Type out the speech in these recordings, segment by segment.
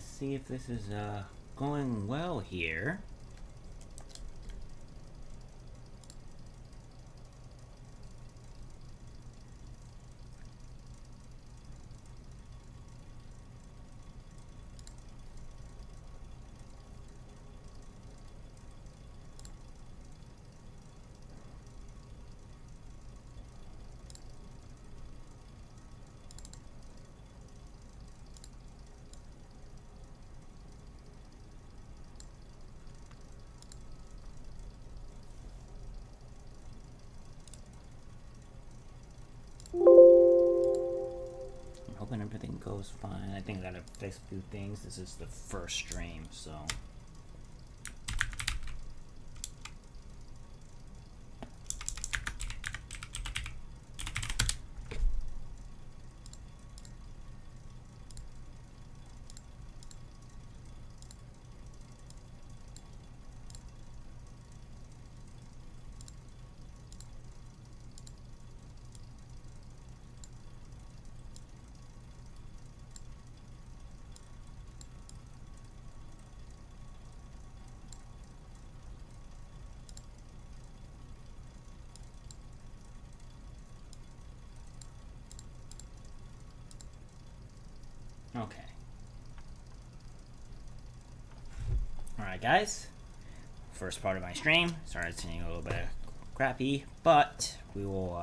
let's see if this is going well here. I'm hoping everything goes fine. I think I gotta fix a few things. This is the first stream, so. Okay. Alright, guys. First part of my stream. Started seeing a little bit crappy, but we will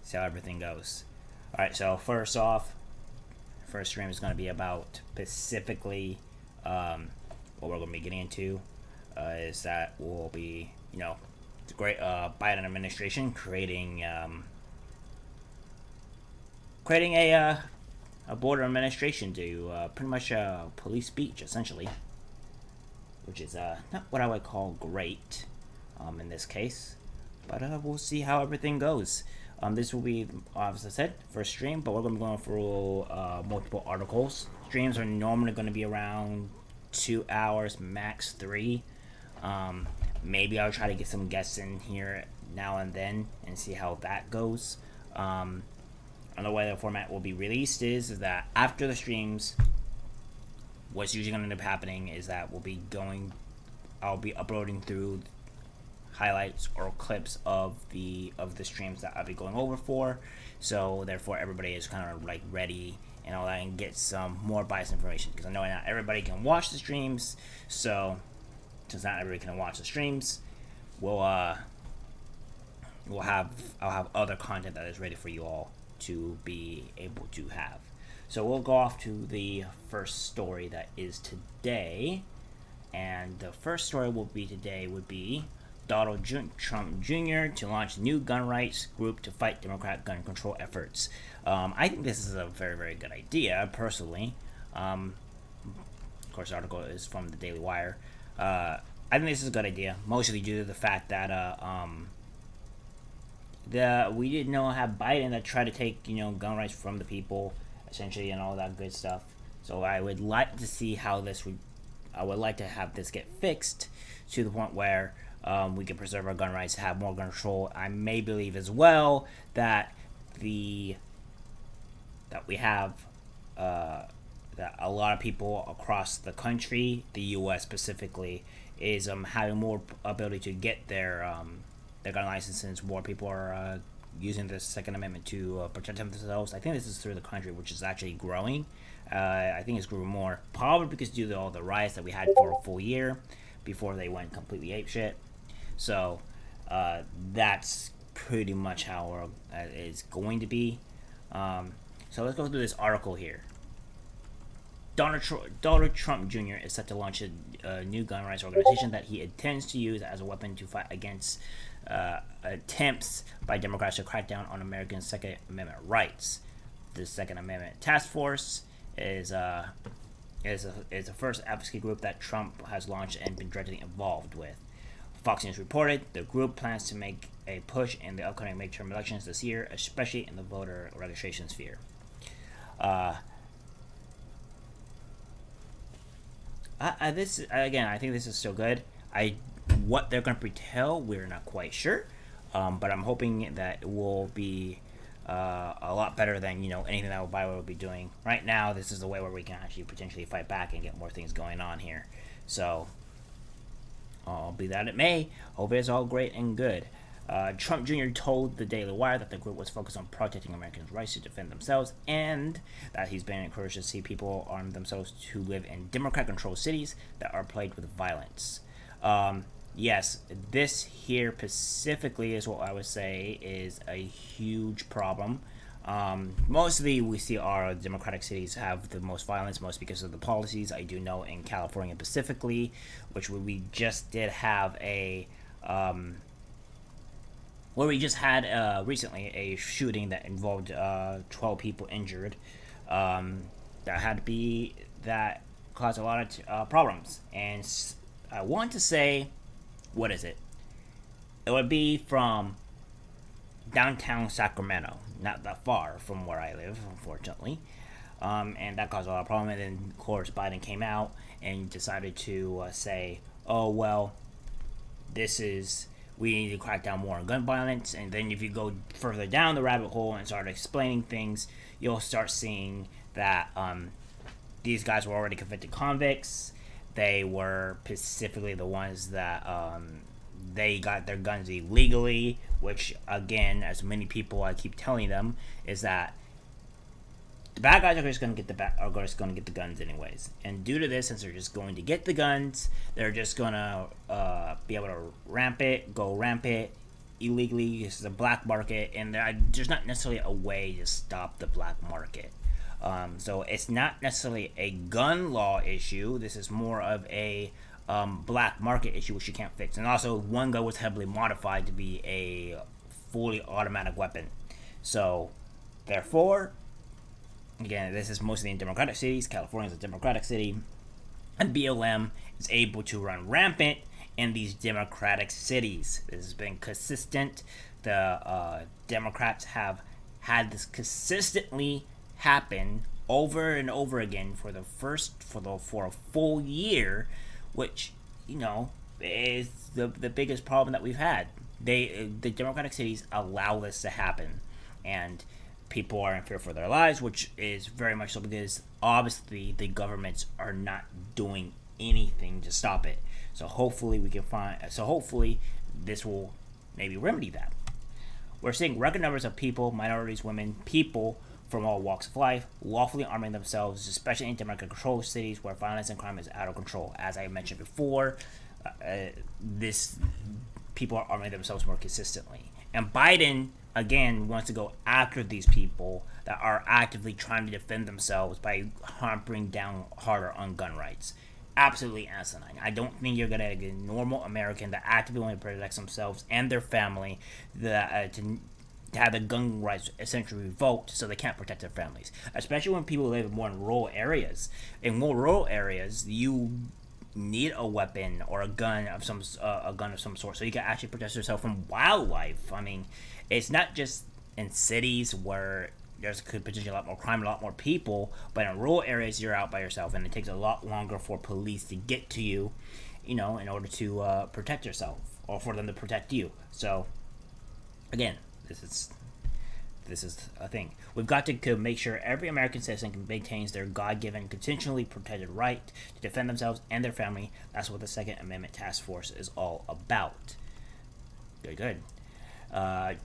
see how everything goes. Alright, so first off, first stream is going to be about specifically what we're going to be getting into is that we'll be, the great Biden administration creating a border administration to pretty much police speech, essentially, which is not what I would call great in this case, but we'll see how everything goes. This will be, as I said, first stream, but we're going to be going through multiple articles. Streams are normally going to be around 2 hours, max 3. Maybe I'll try to get some guests in here now and then and see how that goes. And the way the format will be released is that after the streams, what's usually going to end up happening is that I'll be uploading through highlights or clips of the streams that I'll be going over for. So therefore, everybody is kind of like ready and all that, and get some more biased information, because I know not everybody can watch the streams. So since not everybody can watch the streams, I'll have other content that is ready for you all to be able to have. So we'll go off to the first story that is today, and the first story would be Donald Trump Jr. to launch new gun rights group to fight Democrat gun control efforts. I think this is a very, very good idea, personally. Of course, the article is from the Daily Wire. I think this is a good idea, mostly due to the fact that we didn't have Biden that tried to take gun rights from the people, essentially, and all that good stuff. So I would like to see how I would like to have this get fixed to the point where we can preserve our gun rights, have more gun control. I may believe as well that we have that a lot of people across the country, the U.S. specifically, is having more ability to get their gun licenses. More people are using the Second Amendment to protect themselves. I think this is through the country, which is actually growing. I think it's grew more, probably because due to all the riots that we had for a full year before they went completely apeshit. So that's pretty much how it's going to be. So let's go through this article here. Donald Trump Jr. is set to launch a new gun rights organization that he intends to use as a weapon to fight against attempts by Democrats to crack down on American Second Amendment rights. The Second Amendment Task Force is the first advocacy group that Trump has launched and been directly involved with. Fox News reported the group plans to make a push in the upcoming midterm elections this year, especially in the voter registration sphere. I think this is still good. What they're going to pretell, we're not quite sure, but I'm hoping that it will be a lot better than anything that Biden would be doing right now. This is the way where we can actually potentially fight back and get more things going on here. So, be that it may, hope it's all great and good. Trump Jr. told the Daily Wire that the group was focused on protecting Americans' rights to defend themselves, and that he's been encouraged to see people arm themselves who live in Democrat-controlled cities that are plagued with violence. Yes, this here specifically is what I would say is a huge problem. Mostly we see our democratic cities have the most violence, most because of the policies. I do know in California specifically, which we just did have where we just had recently a shooting that involved 12 people injured. That caused a lot of problems, and I want to say, what is it? It would be from downtown Sacramento, not that far from where I live, unfortunately. And that caused a lot of problems. And then, of course, Biden came out and decided to say, "Oh well, we need to crack down more on gun violence." And then, if you go further down the rabbit hole and start explaining things, you'll start seeing that these guys were already convicted convicts. They were specifically the ones that they got their guns illegally, which, again, as many people I keep telling them, is that the bad guys are just going to get the guns anyways. And due to this, since they're just going to get the guns, they're just going to be able to go rampant illegally. This is a black market, and there's not necessarily a way to stop the black market. So it's not necessarily a gun law issue. This is more of a black market issue, which you can't fix. And also, one gun was heavily modified to be a fully automatic weapon. So, therefore, again, this is mostly in democratic cities. California is a democratic city. And BLM is able to run rampant in these democratic cities. This has been consistent. The Democrats have had this consistently happen over and over again for a full year, which is the biggest problem that we've had. The democratic cities allow this to happen, and people are in fear for their lives, which is very much so because obviously the governments are not doing anything to stop it. So hopefully this will maybe remedy that. We're seeing record numbers of people, minorities, women, people from all walks of life, lawfully arming themselves, especially in Democrat-controlled cities where violence and crime is out of control. As I mentioned before, people are arming themselves more consistently. And Biden, again, wants to go after these people that are actively trying to defend themselves by hampering down harder on gun rights. Absolutely asinine. I don't think you're going to get a normal American that actively want to protect themselves and their family to have the gun rights essentially revoked so they can't protect their families. Especially when people live more in rural areas. In more rural areas, you need a weapon or a gun of some sort so you can actually protect yourself from wildlife. I mean, it's not just in cities where there's could potentially a lot more crime, a lot more people, but in rural areas you're out by yourself, and it takes a lot longer for police to get to you, in order to protect yourself or for them to protect you. So, again, this is a thing. We've got to make sure every American citizen maintains their God-given, constitutionally protected right to defend themselves and their family. That's what the Second Amendment Task Force is all about. Good.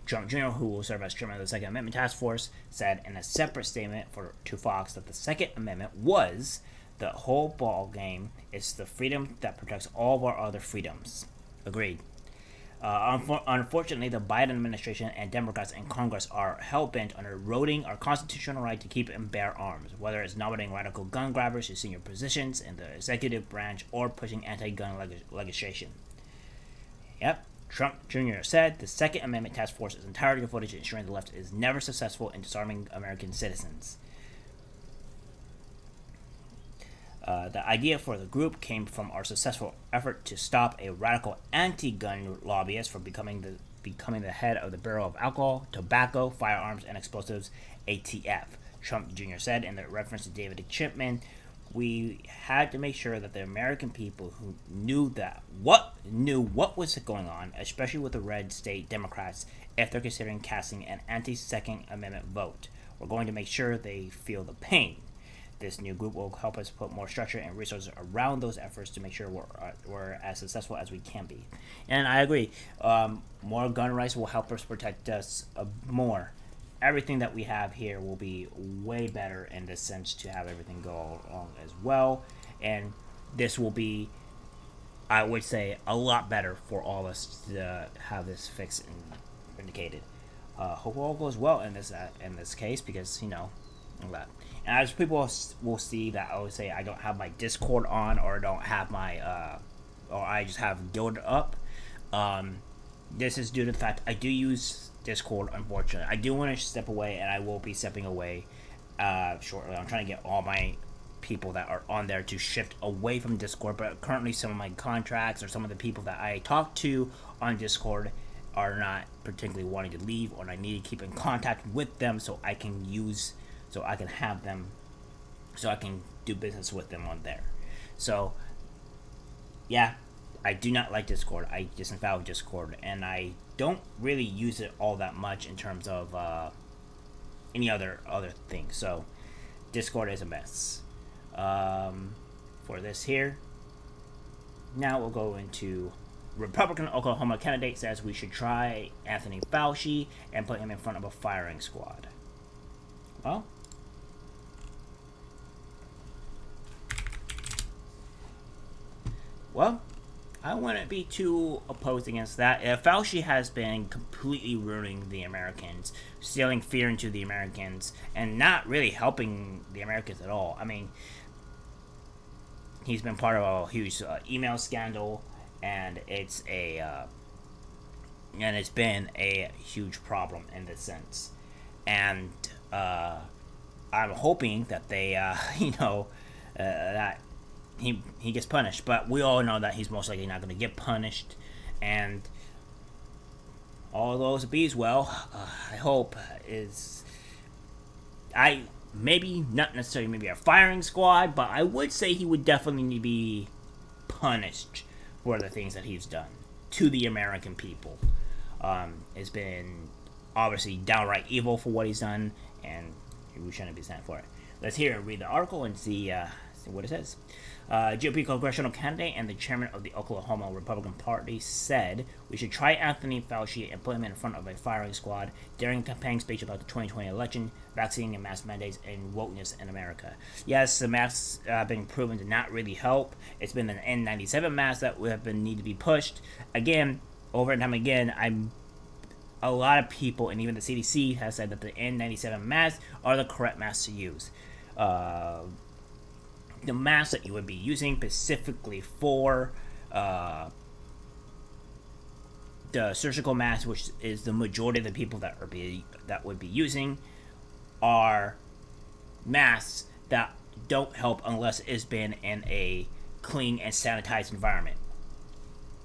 Trump Jr., who will serve as chairman of the Second Amendment Task Force, said in a separate statement to Fox that the Second Amendment was the whole ball game. It's the freedom that protects all of our other freedoms. Agreed. Unfortunately, the Biden administration and Democrats in Congress are hell-bent on eroding our constitutional right to keep and bear arms, whether it's nominating radical gun grabbers to senior positions in the executive branch or pushing anti-gun legislation. Yep, Trump Jr. said the Second Amendment Task Force is entirely devoted to ensuring the left is never successful in disarming American citizens. The idea for the group came from our successful effort to stop a radical anti-gun lobbyist from becoming the head of the Bureau of Alcohol, Tobacco, Firearms, and Explosives, ATF. Trump Jr. said in the reference to David Chipman, we had to make sure that the American people who knew what was going on, especially with the red state Democrats, if they're considering casting an anti-Second Amendment vote, we're going to make sure they feel the pain. This new group will help us put more structure and resources around those efforts to make sure we're as successful as we can be. And I agree. More gun rights will help us protect us more. Everything that we have here will be way better in this sense to have everything go along as well. And this will be, I would say, a lot better for all of us to have this fixed and vindicated. Hope all goes well in this case, because that. And as people will see that I would say I don't have my Discord on, or don't have my or I just have Guild up. This is due to the fact I do use Discord. Unfortunately, I do want to step away, and I will be stepping away shortly. I'm trying to get all my people that are on there to shift away from Discord, but currently some of my contracts or some of the people that I talk to on Discord are not particularly wanting to leave, or I need to keep in contact with them so I can have them, so I can do business with them on there. So, yeah, I do not like Discord. I disavow Discord, and I don't really use it all that much in terms of any other things. So, Discord is a mess. For this here, now we'll go into Republican Oklahoma candidate says we should try Anthony Fauci and put him in front of a firing squad. Well, I wouldn't be too opposed against that. Fauci has been completely ruining the Americans, instilling fear into the Americans, and not really helping the Americans at all. I mean, he's been part of a huge email scandal, and it's been a huge problem in this sense. And I'm hoping that they, that he gets punished. But we all know that he's most likely not going to get punished. And all those bees, well, I hope maybe not necessarily maybe a firing squad, but I would say he would definitely need to be punished for the things that he's done to the American people. It's been obviously downright evil for what he's done, and we shouldn't be stand for it. Let's read the article and see what it says. GOP congressional candidate and the chairman of the Oklahoma Republican Party said we should try Anthony Fauci and put him in front of a firing squad during a campaign speech about the 2020 election, vaccine and mask mandates, and wokeness in America. Yes, the masks have been proven to not really help. It's been an N97 mask that need to be pushed. Again, over and time again, a lot of people, and even the CDC, has said that the N97 masks are the correct masks to use. The mask that you would be using specifically for the surgical mask, which is the majority of the people that would be using, are masks that don't help unless it's been in a clean and sanitized environment,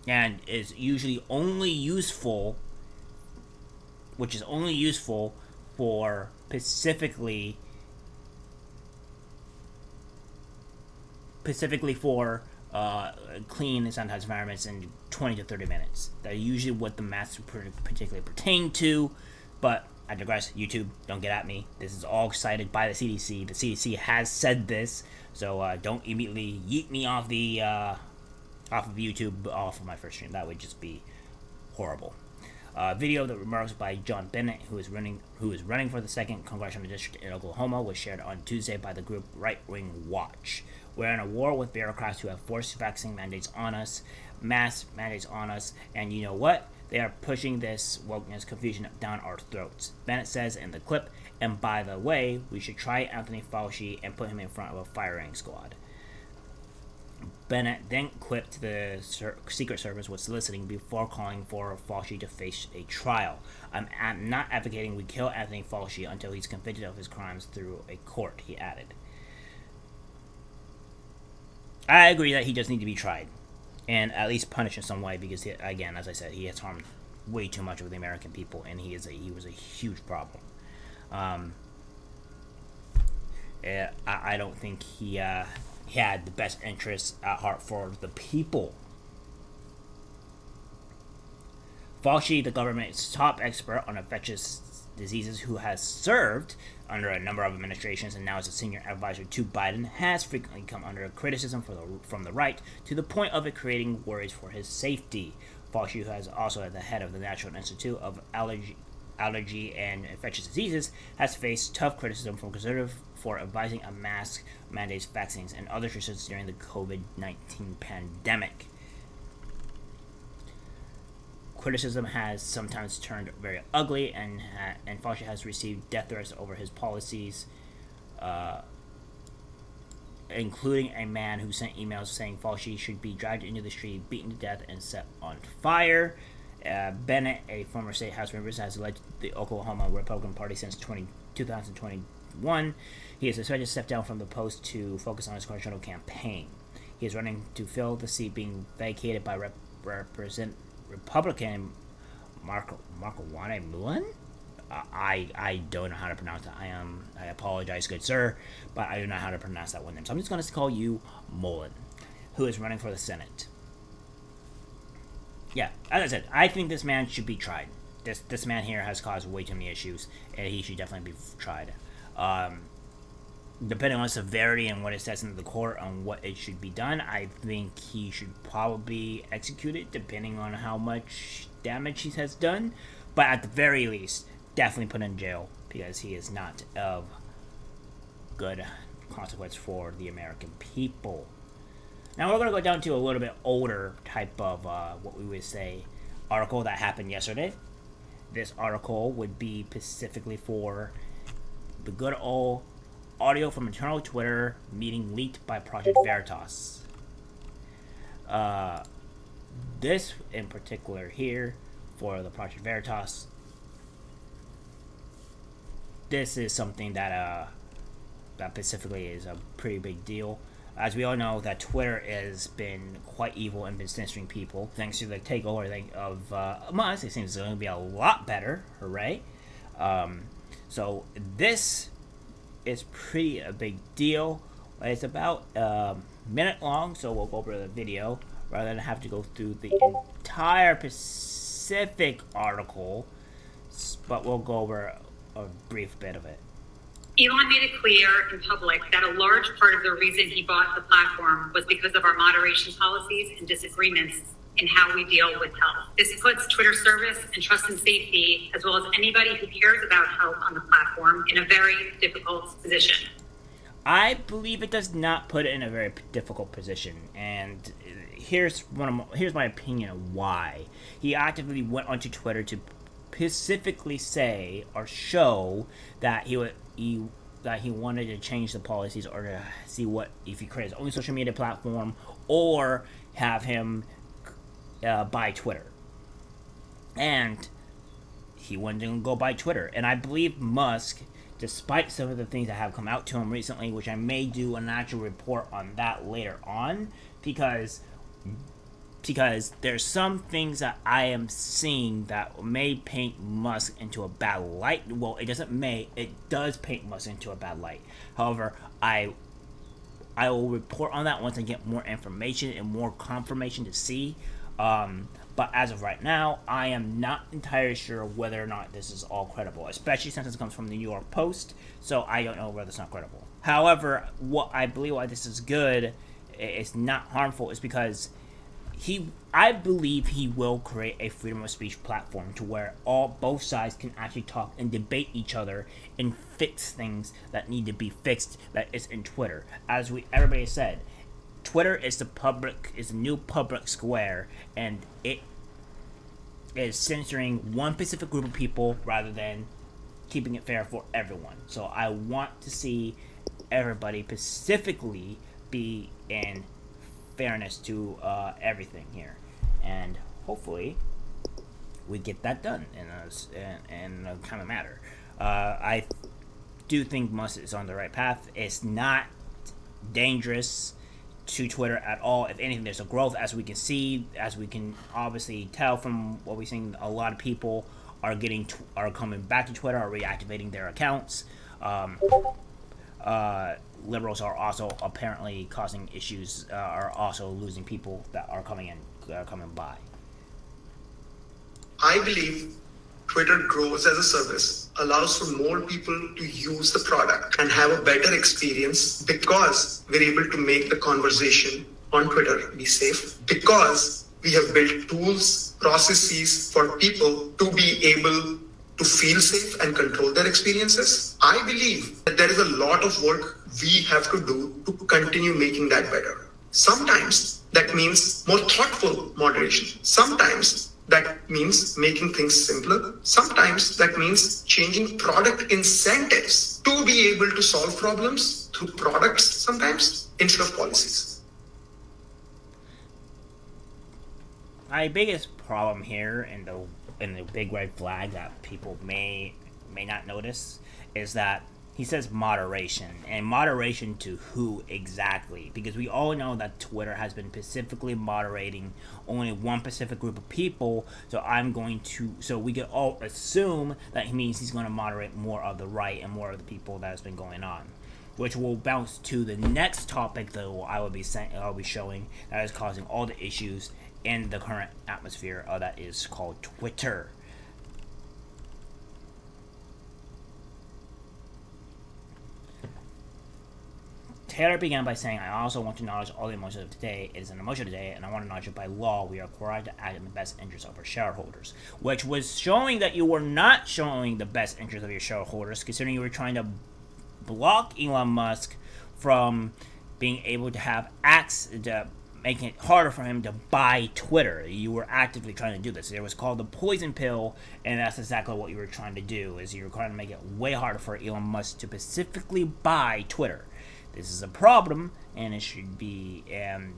and is usually only useful, for specifically for clean and sanitized environments in 20 to 30 minutes. That's usually what the masks particularly pertain to, but I digress. YouTube, don't get at me. This is all cited by the CDC. The CDC has said this, so don't immediately yeet me off of YouTube, off of my first stream. That would just be horrible. Video of the remarks by John Bennett, who is running for the 2nd Congressional District in Oklahoma, was shared on Tuesday by the group Right Wing Watch. We're in a war with bureaucrats who have forced vaccine mandates on us, mask mandates on us, and you know what? They are pushing this wokeness confusion down our throats, Bennett says in the clip. And by the way, we should try Anthony Fauci and put him in front of a firing squad. Bennett then clipped the Secret Service was soliciting before calling for Fauci to face a trial. I'm not advocating we kill Anthony Fauci until he's convicted of his crimes through a court, he added. I agree that he does need to be tried and at least punished in some way, because, again, as I said, he has harmed way too much of the American people, and he was a huge problem. I don't think he he had the best interests at heart for the people. Fauci, the government's top expert on infectious diseases who has served under a number of administrations and now is a senior advisor to Biden, has frequently come under criticism from the right to the point of it creating worries for his safety. Fauci, who is also at the head of the National Institute of Allergy and Infectious Diseases, has faced tough criticism from conservatives for advising a mask mandates, vaccines, and other restrictions during the COVID-19 pandemic. Criticism has sometimes turned very ugly, and Fauci has received death threats over his policies, including a man who sent emails saying Fauci should be dragged into the street, beaten to death, and set on fire. Bennett, a former state House member, has led the Oklahoma Republican Party since 2021. He is expected to step down from the post to focus on his congressional campaign. He is running to fill the seat being vacated by Republican Markwane Mullen. I don't know how to pronounce that. I apologize, good sir, but I do not know how to pronounce that one name. So I'm just going to call you Mullen, who is running for the Senate. Yeah, as I said, I think this man should be tried. This man here has caused way too many issues, and he should definitely be tried. Depending on severity and what it says in the court on what it should be done, I think he should probably be executed, depending on how much damage he has done. But at the very least, definitely put in jail, because he is not of good consequence for the American people. Now we're going to go down to a little bit older type of, what we would say, article that happened yesterday. This article would be specifically for the good old audio from internal Twitter meeting leaked by Project Veritas. This in particular here for the Project Veritas, this is something that specifically is a pretty big deal. As we all know, that Twitter has been quite evil and been censoring people. Thanks to the takeover of Musk, it seems it's going to be a lot better. Hooray! So this is pretty a big deal. It's about a minute long, so we'll go over the video rather than have to go through the entire specific article. But we'll go over a brief bit of it. Elon made it clear in public that a large part of the reason he bought the platform was because of our moderation policies and disagreements in how we deal with health. This puts Twitter service and trust and safety, as well as anybody who cares about health on the platform, in a very difficult position. I believe it does not put it in a very difficult position, and here's my opinion of why. He actively went onto Twitter to specifically say or show that he wanted to change the policies, or to see what if he creates his own social media platform, or have him buy Twitter. And he wanted to go buy Twitter. And I believe Musk, despite some of the things that have come out to him recently, which I may do an actual report on that later on, because there's some things that I am seeing that may paint Musk into a bad light. Well, it does paint Musk into a bad light. However, I will report on that once I get more information and more confirmation to see. But as of right now, I am not entirely sure whether or not this is all credible, especially since it comes from the New York Post, so I don't know whether it's not credible. However, what I believe why this is good, it's not harmful, is because I believe he will create a freedom of speech platform to where both sides can actually talk and debate each other and fix things that need to be fixed that is in Twitter. As everybody said, Twitter is the new public square, and it is censoring one specific group of people rather than keeping it fair for everyone. So I want to see everybody specifically be in fairness to everything here, and hopefully we get that done in a kind of matter. I do think Musk is on the right path. It's not dangerous to Twitter at all. If anything, there's a growth, as we can obviously tell from what we've seen. A lot of people are coming back to Twitter, are reactivating their accounts. liberals are also apparently causing issues, are also losing people that are coming by. I believe Twitter grows as a service, allows for more people to use the product and have a better experience because we're able to make the conversation on Twitter be safe, because we have built tools, processes for people to be able to feel safe and control their experiences. I believe that there is a lot of work we have to do to continue making that better. Sometimes that means more thoughtful moderation. Sometimes that means making things simpler. Sometimes that means changing product incentives to be able to solve problems through products sometimes instead of policies. My biggest problem here, and the big red flag that people may not notice, is that he says moderation. And moderation to who exactly? Because we all know that Twitter has been specifically moderating only one specific group of people. So we could all assume that he means he's going to moderate more of the right and more of the people that has been going on. Which will bounce to the next topic that I'll be showing that is causing all the issues in the current atmosphere that is called Twitter. Taylor began by saying, I also want to acknowledge all the emotions of today. It is an emotional day, and I want to acknowledge that by law, we are required to act in the best interest of our shareholders. Which was showing that you were not showing the best interest of your shareholders, considering you were trying to block Elon Musk from being able to have access to making it harder for him to buy Twitter. You were actively trying to do this. It was called the poison pill, and that's exactly what you were trying to do, is you were trying to make it way harder for Elon Musk to specifically buy Twitter. This is a problem, and it should be, and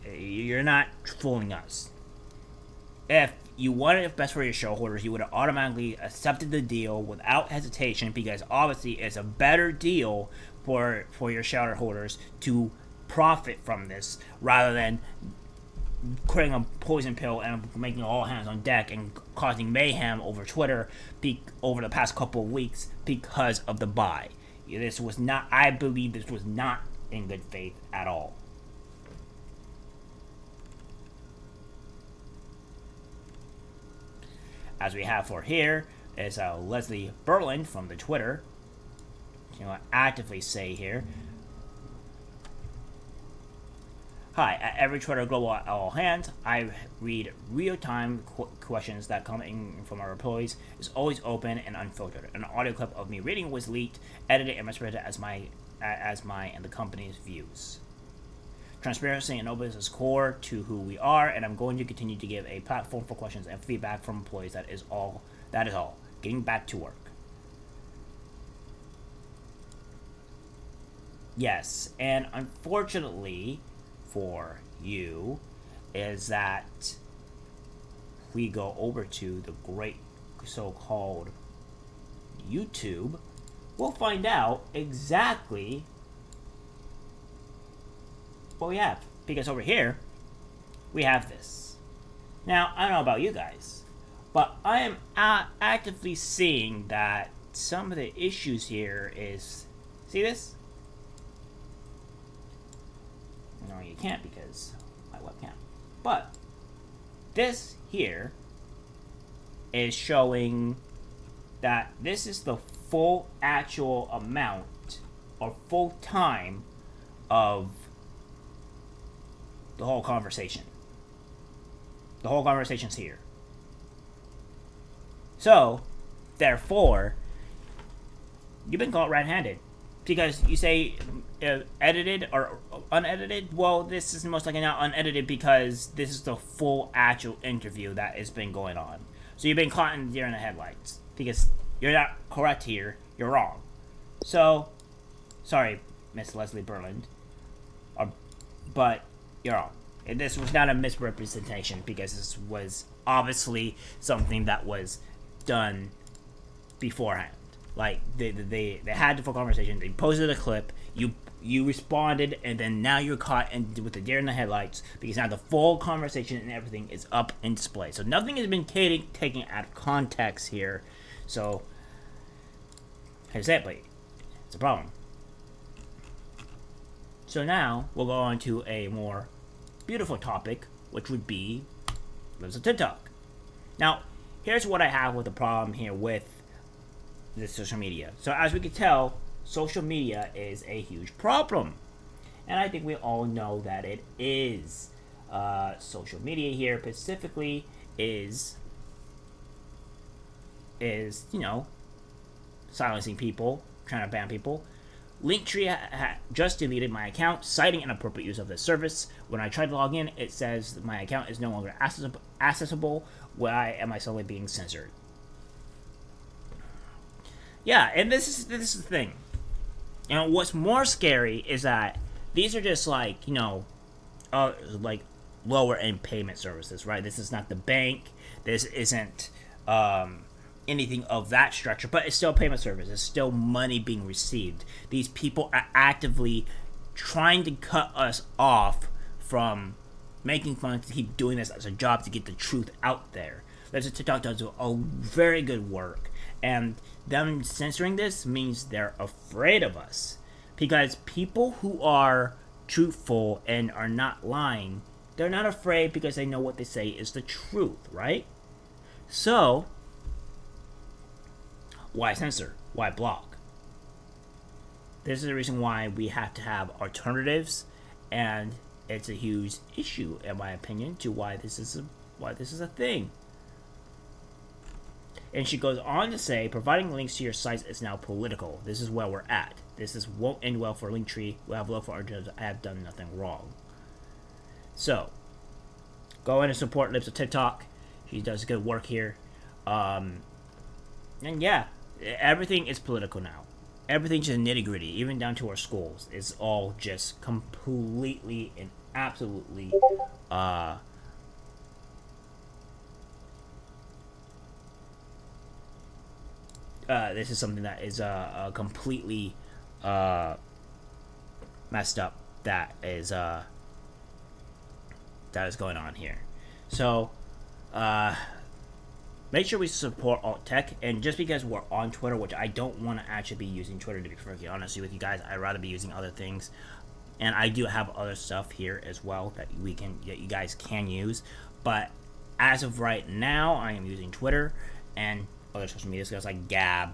you're not fooling us. If you wanted it best for your shareholders, you would have automatically accepted the deal without hesitation, because obviously it's a better deal for your shareholders to profit from this, rather than creating a poison pill and making all hands on deck and causing mayhem over Twitter over the past couple of weeks because of the buy. I believe this was not in good faith at all. As we have for here is Leslie Berland from the Twitter. Actively say here, hi, at every Twitter Global at all hands, I read real-time questions that come in from our employees. It's always open and unfiltered. An audio clip of me reading was leaked, edited, and misread as my and the company's views. Transparency and openness is core to who we are, and I'm going to continue to give a platform for questions and feedback from employees. That is all. Getting back to work. Yes, and unfortunately for you is that we go over to the great so-called YouTube, we'll find out exactly what we have. Because over here, we have this. Now, I don't know about you guys, but I am actively seeing that some of the issues here is... See this? No, you can't because my webcam. But this here is showing that this is the full actual amount or full time of the whole conversation. The whole conversation's here. So, therefore, you've been caught red-handed. Because you say edited or unedited. Well, this is most likely not unedited because this is the full actual interview that has been going on. So you've been caught in deer in the headlights. Because you're not correct here. You're wrong. So, sorry, Miss Leslie Berland. But you're wrong. This was not a misrepresentation because this was obviously something that was done beforehand. Like, they had the full conversation, they posted a clip, you responded, and then now you're caught with the deer in the headlights because now the full conversation and everything is up in display. So nothing has been taken out of context here. So, how to say it, but it's a problem. So now we'll go on to a more beautiful topic, which would be lives of TikTok. Now, here's what I have with the problem here with this social media. So as we can tell, social media is a huge problem. And I think we all know that it is. Social media here specifically is silencing people, trying to ban people. Linktree just deleted my account, citing inappropriate use of the service. When I tried to log in, it says my account is no longer accessible. Why am I suddenly being censored? Yeah, and this is the thing. What's more scary is that these are just like lower end payment services, right? This is not the bank. This isn't anything of that structure, but it's still a payment service. It's still money being received. These people are actively trying to cut us off from making fun to keep doing this as a job to get the truth out there. That's what TikTok does a very good work, and them censoring this means they're afraid of us, because people who are truthful and are not lying, they're not afraid because they know what they say is the truth, right? So why censor? Why block? This is the reason why we have to have alternatives, and it's a huge issue, in my opinion, to why this is a thing. And she goes on to say, providing links to your sites is now political. This is where we're at. Won't end well for Linktree. We'll have low for our judges. I have done nothing wrong. So, go in and support Lips of TikTok. She does good work here. And yeah, everything is political now. Everything's just nitty gritty, even down to our schools. It's all just completely and absolutely this is something that is completely messed up. That is going on here. So make sure we support alt tech. And just because we're on Twitter, which I don't want to actually be using Twitter, to be perfectly honest with you guys, I'd rather be using other things. And I do have other stuff here as well that you guys can use. But as of right now, I am using Twitter and other social media skills like Gab,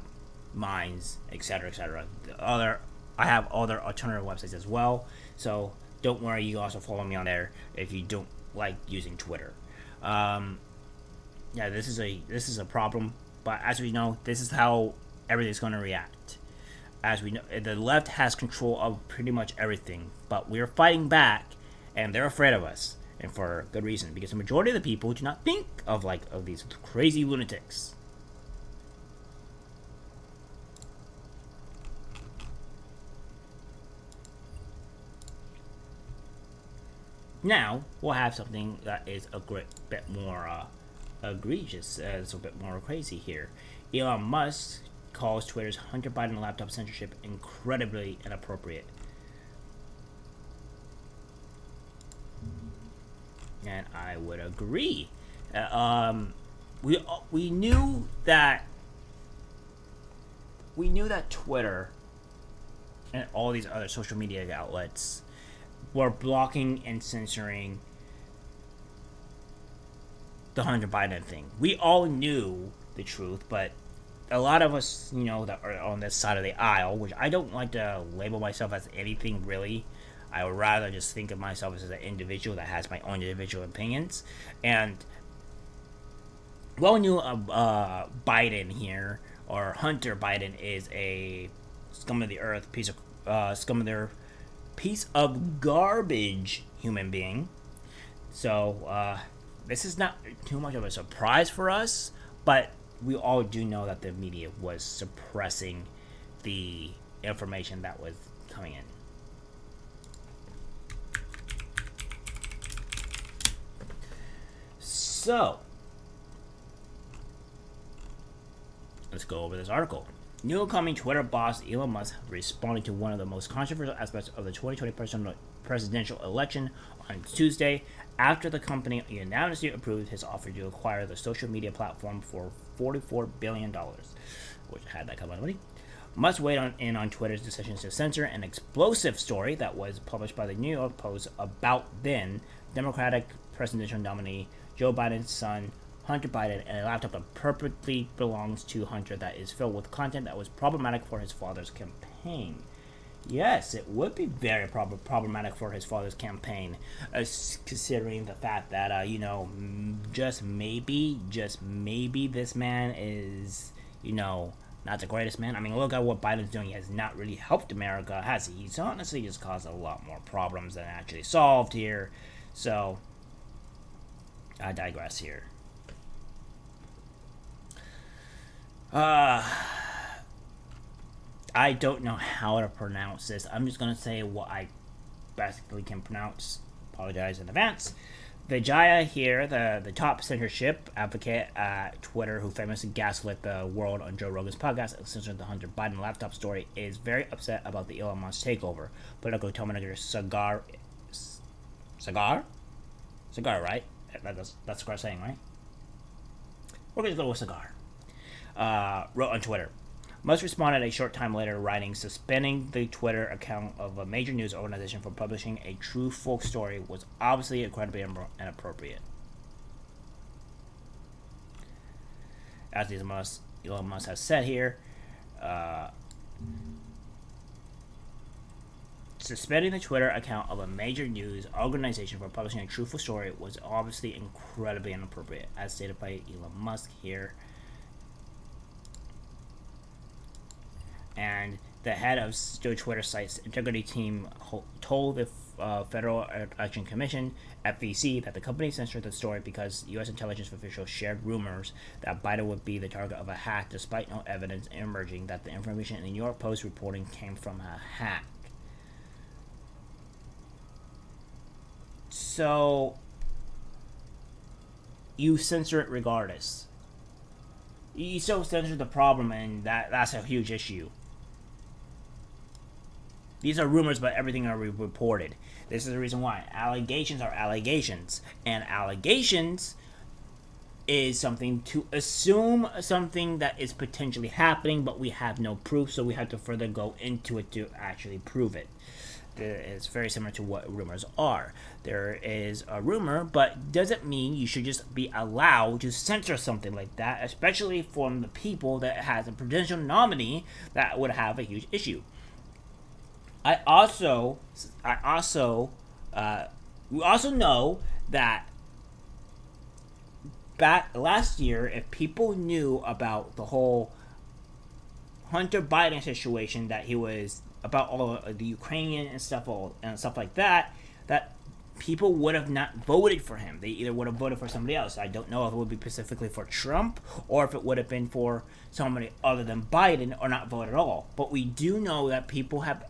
Minds, etc., etc. I have other alternative websites as well. So don't worry, you also follow me on there if you don't like using Twitter. Yeah, this is a problem, but as we know, this is how everything's going to react. As we know, the left has control of pretty much everything, but we're fighting back, and they're afraid of us, and for good reason, because the majority of the people do not think of these crazy lunatics. Now we'll have something that is a great bit more egregious, it's a bit more crazy here. Elon Musk calls Twitter's Hunter Biden laptop censorship incredibly inappropriate. And I would agree. We knew that Twitter and all these other social media outlets were blocking and censoring the Hunter Biden thing. We all knew the truth, but a lot of us, that are on this side of the aisle, which I don't like to label myself as anything really. I would rather just think of myself as an individual that has my own individual opinions. And we all knew Biden here, or Hunter Biden, is a scum of the earth, piece of garbage human being. So this is not too much of a surprise for us, but we all do know that the media was suppressing the information that was coming in. So let's go over this article. New coming Twitter boss Elon Musk responded to one of the most controversial aspects of the 2020 presidential election on Tuesday, after the company unanimously approved his offer to acquire the social media platform for $44 billion, which had that kind of money. Musk weighed in on Twitter's decisions to censor an explosive story that was published by the New York Post about then Democratic presidential nominee Joe Biden's son, Hunter Biden, and a laptop that purportedly belongs to Hunter that is filled with content that was problematic for his father's campaign. Yes, it would be very problematic for his father's campaign, considering the fact that, just maybe this man is, not the greatest man. I mean, look at what Biden's doing. He has not really helped America, has he? He's honestly just caused a lot more problems than actually solved here. So, I digress here. I don't know how to pronounce this. I'm just going to say what I basically can pronounce. Apologize in advance. Vijaya here, the top censorship advocate at Twitter who famously gaslit the world on Joe Rogan's podcast and censored the Hunter Biden laptop story, is very upset about the Elon Musk takeover. Political commentator Sagar, right? That's correct saying, right? We're going to go with Sagar. Wrote on Twitter. Musk responded a short time later, writing, "Suspending the Twitter account of a major news organization for publishing a true folk story was obviously incredibly inappropriate." As Elon Musk has said here, suspending the Twitter account of a major news organization for publishing a truthful story was obviously incredibly inappropriate, as stated by Elon Musk here. And the head of the Twitter site's integrity team told the Federal Election Commission, FEC, that the company censored the story because U.S. intelligence officials shared rumors that Biden would be the target of a hack, despite no evidence emerging that the information in the New York Post reporting came from a hack. So, you censor it regardless. You still censor the problem, and that's a huge issue. These are rumors, but everything are reported. This is the reason why. Allegations are allegations. And allegations is something to assume something that is potentially happening, but we have no proof, so we have to further go into it to actually prove it. It's very similar to what rumors are. There is a rumor, but doesn't mean you should just be allowed to censor something like that, especially from the people that has a potential nominee that would have a huge issue. We also know that back last year, if people knew about the whole Hunter Biden situation, that he was about all of the Ukrainian and stuff like that, that people would have not voted for him. They either would have voted for somebody else. I don't know if it would be specifically for Trump or if it would have been for somebody other than Biden or not vote at all. But we do know that people have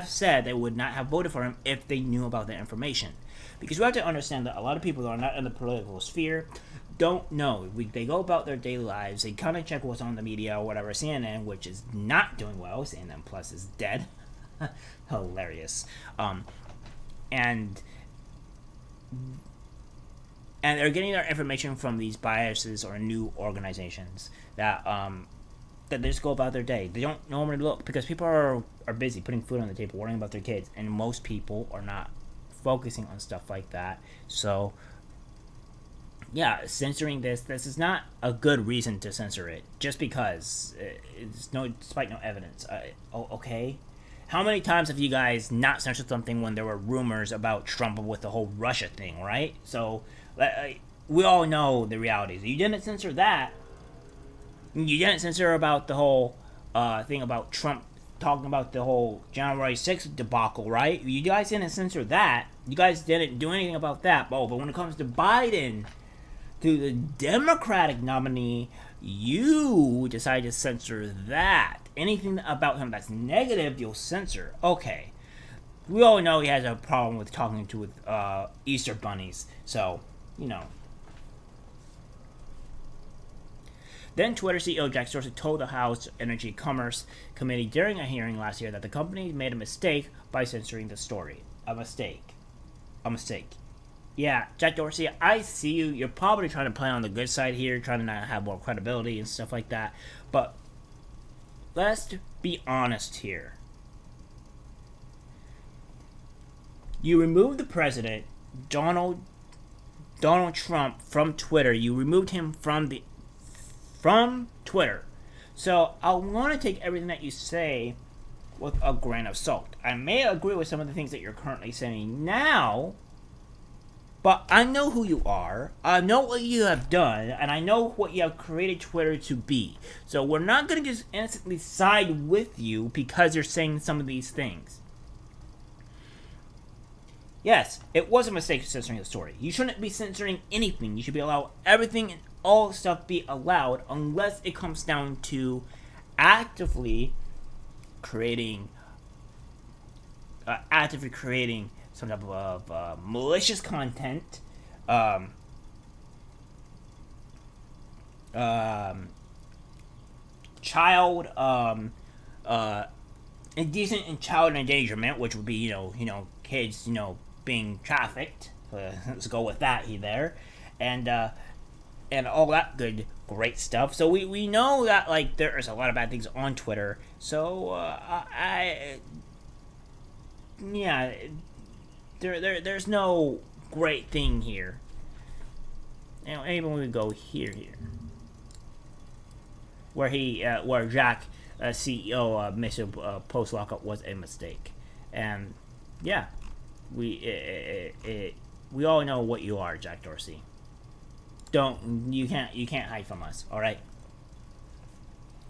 said they would not have voted for him if they knew about the information. Because we have to understand that a lot of people that are not in the political sphere don't know. They go about their daily lives, they kind of check what's on the media or whatever. CNN, which is not doing well, CNN Plus is dead. Hilarious. And they're getting their information from these biases or new organizations that they just go about their day. They don't normally look, because people are busy putting food on the table, worrying about their kids, and most people are not focusing on stuff like that. So, yeah, censoring this is not a good reason to censor it, just because despite no evidence. Okay? How many times have you guys not censored something when there were rumors about Trump with the whole Russia thing, right? So, we all know the realities. You didn't censor that. You didn't censor about the whole thing about Trump talking about the whole January 6th debacle, right? You guys didn't censor that. You guys didn't do anything about that. But when it comes to Biden, to the Democratic nominee, you decide to censor that. Anything about him that's negative, you'll censor. Okay. We all know he has a problem with talking to Easter bunnies. So, Then Twitter CEO Jack Dorsey told the House Energy Commerce Committee during a hearing last year that the company made a mistake by censoring the story. A mistake. Yeah, Jack Dorsey, I see you. You're probably trying to play on the good side here, trying to not have more credibility and stuff like that. But let's be honest here. You removed the president, Donald Trump, from Twitter. You removed him from Twitter. So I want to take everything that you say with a grain of salt. I may agree with some of the things that you're currently saying now, but I know who you are, I know what you have done, and I know what you have created Twitter to be. So we're not going to just instantly side with you because you're saying some of these things. Yes, it was a mistake censoring the story. You shouldn't be censoring anything. You should be allowed everything and all stuff be allowed unless it comes down to actively creating some type of malicious content, child indecent and child endangerment, which would be kids being trafficked. Let's go with that there, and all that great stuff. So we know that there is a lot of bad things on Twitter. So there's no great thing here. Even when we go here, where Jack, CEO, Mr. Post Lockup was a mistake, and yeah, we all know what you are, Jack Dorsey. You can't hide from us. All right.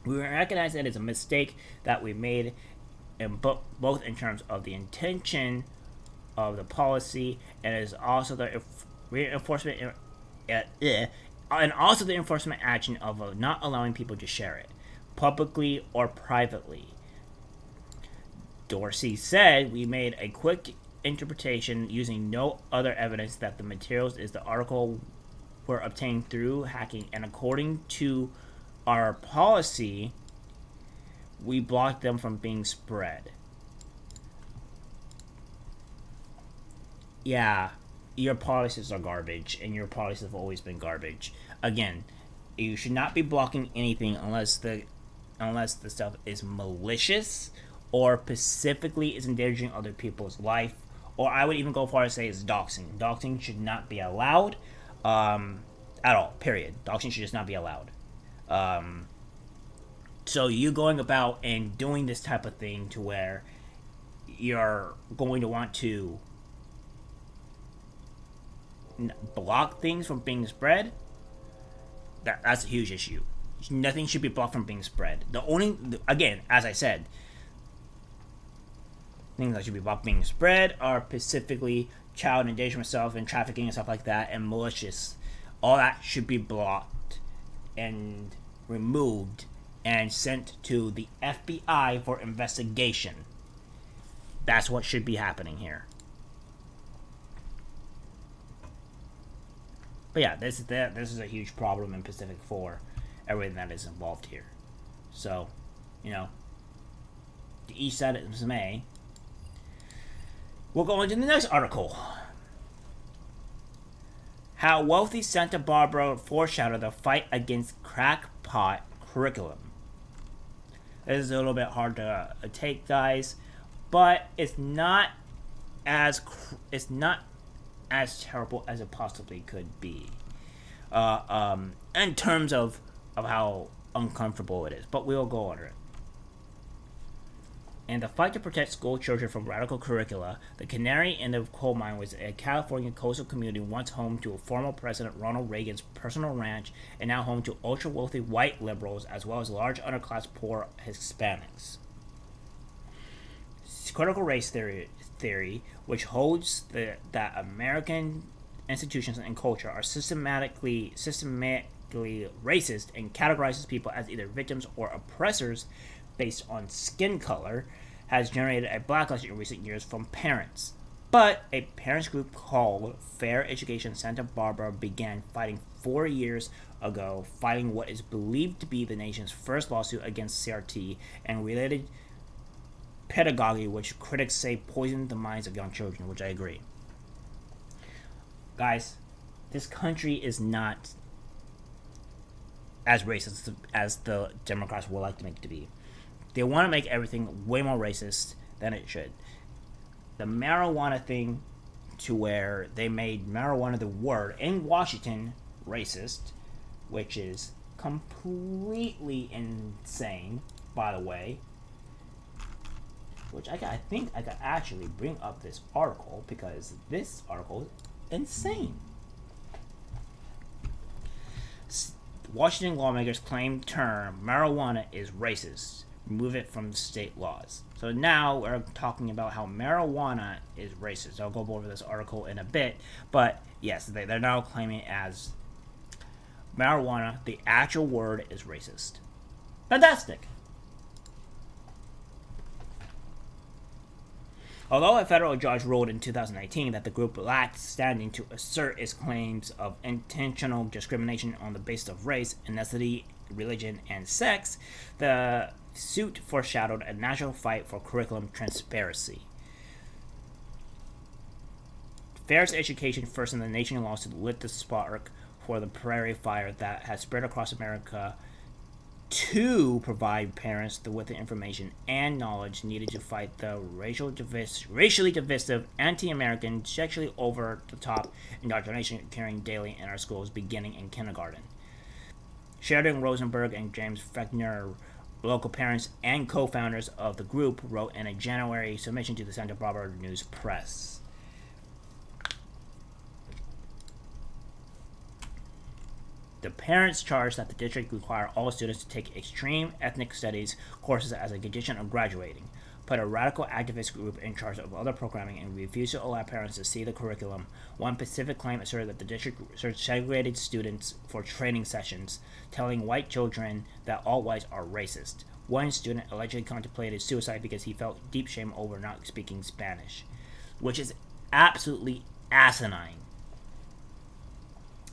We recognize that it's a mistake that we made, both in terms of the intention of the policy, and is also the reinforcement and also the enforcement action of not allowing people to share it publicly or privately. Dorsey said we made a quick interpretation using no other evidence that the materials is the article were obtained through hacking, and according to our policy, we blocked them from being spread. Yeah, your policies are garbage, and your policies have always been garbage. Again, you should not be blocking anything unless the stuff is malicious or specifically is endangering other people's life, or I would even go far as to say is doxing. Doxing should not be allowed at all, period. Doxing should just not be allowed. So you going about and doing this type of thing to where you're going to want to block things from being spread, that's a huge issue. Nothing should be blocked from being spread. Again, as I said, things that should be blocked being spread are specifically child endangerment stuff and trafficking and stuff like that, and malicious. All that should be blocked and removed and sent to the FBI for investigation. That's what should be happening here. But yeah, this is a huge problem in Pacific for everything that is involved here. So, to each side as may. We'll go into the next article. How wealthy Santa Barbara foreshadowed the fight against crackpot curriculum. This is a little bit hard to take, guys, but it's not as terrible as it possibly could be, in terms of how uncomfortable it is. But we'll go under it. In the fight to protect school children from radical curricula, the canary in the coal mine was a California coastal community once home to former President Ronald Reagan's personal ranch, and now home to ultra-wealthy white liberals as well as large underclass poor Hispanics. Critical race theory, which holds that American institutions and culture are systematically racist and categorizes people as either victims or oppressors based on skin color, has generated a backlash in recent years from parents. But a parents group called Fair Education Santa Barbara began fighting 4 years ago, fighting what is believed to be the nation's first lawsuit against CRT and related pedagogy, which critics say poisoned the minds of young children, which I agree. Guys, this country is not as racist as the Democrats would like to make it to be. They want to make everything way more racist than it should. The marijuana thing, to where they made marijuana, the word, in Washington, racist, which is completely insane, by the way. Which I think I could actually bring up this article, because this article is insane. Washington lawmakers claim term marijuana is racist. Remove it from state laws. So now we're talking about how marijuana is racist. I'll go over this article in a bit. But yes, they're now claiming as marijuana, the actual word, is racist. Fantastic. Although a federal judge ruled in 2018 that the group lacked standing to assert its claims of intentional discrimination on the basis of race, ethnicity, religion, and sex, the suit foreshadowed a national fight for curriculum transparency. Fair's Education First in the Nation lawsuit lit the spark for the prairie fire that has spread across America to provide parents with the information and knowledge needed to fight the racially divisive, anti-American, sexually over-the-top indoctrination occurring daily in our schools, beginning in kindergarten. Sheridan Rosenberg and James Fechner, local parents and co-founders of the group, wrote in a January submission to the Santa Barbara News Press. The parents charged that the district require all students to take extreme ethnic studies courses as a condition of graduating, put a radical activist group in charge of other programming, and refused to allow parents to see the curriculum. One Pacific claim asserted that the district segregated students for training sessions, telling white children that all whites are racist. One student allegedly contemplated suicide because he felt deep shame over not speaking Spanish, which is absolutely asinine.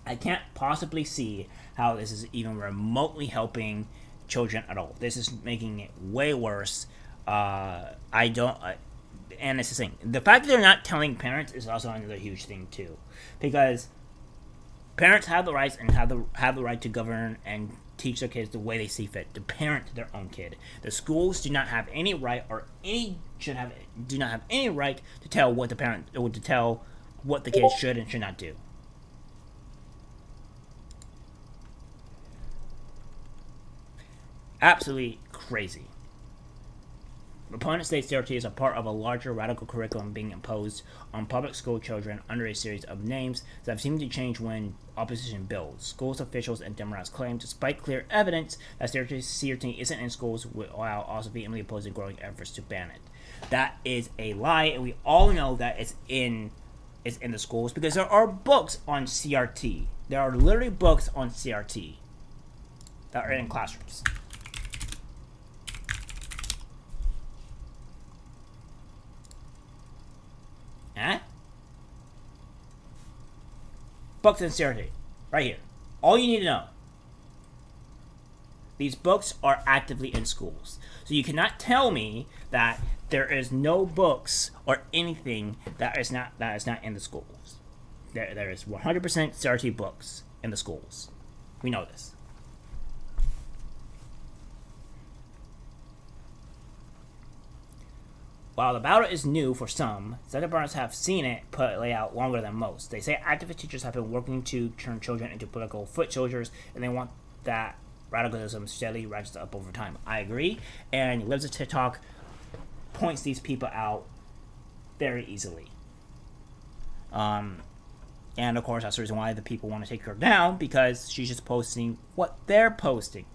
I can't possibly see how this is even remotely helping children at all. This is making it way worse. And it's the thing. The fact that they're not telling parents is also another huge thing too, because parents have the rights and have the right to govern and teach their kids the way they see fit, to parent their own kid. The schools do not have any right, do not have any right to tell what the parent, or to tell what the kids should and should not do. Absolutely crazy. Opponents state CRT is a part of a larger radical curriculum being imposed on public school children under a series of names that have seemed to change when opposition builds. Schools officials and Democrats claim, despite clear evidence, that CRT isn't in schools, while also vehemently opposing growing efforts to ban it. That is a lie, and we all know that it's in the schools, because there are books on CRT. There are literally books on CRT that are in classrooms. Huh? Books and CRT. Right here. All you need to know. These books are actively in schools. So you cannot tell me that there is no books or anything that is not in the schools. There is 100% CRT books in the schools. We know this. While the battle is new for some, Santa Barbarians have seen it play out longer than most. They say activist teachers have been working to turn children into political foot soldiers, and they want that radicalism steadily ratchets up over time. I agree, and Lives of TikTok points these people out very easily. And of course, that's the reason why the people want to take her down, because she's just posting what they're posting.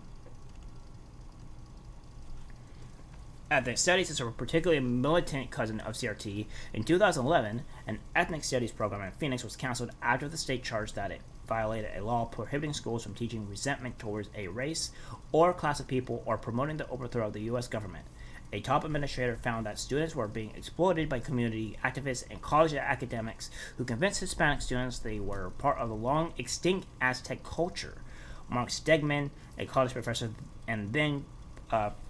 Ethnic Studies is a particularly militant cousin of CRT. In 2011, an ethnic studies program in Phoenix was canceled after the state charged that it violated a law prohibiting schools from teaching resentment towards a race or class of people or promoting the overthrow of the U.S. government. A top administrator found that students were being exploited by community activists and college academics who convinced Hispanic students they were part of the long-extinct Aztec culture. Mark Stegman, a college professor and then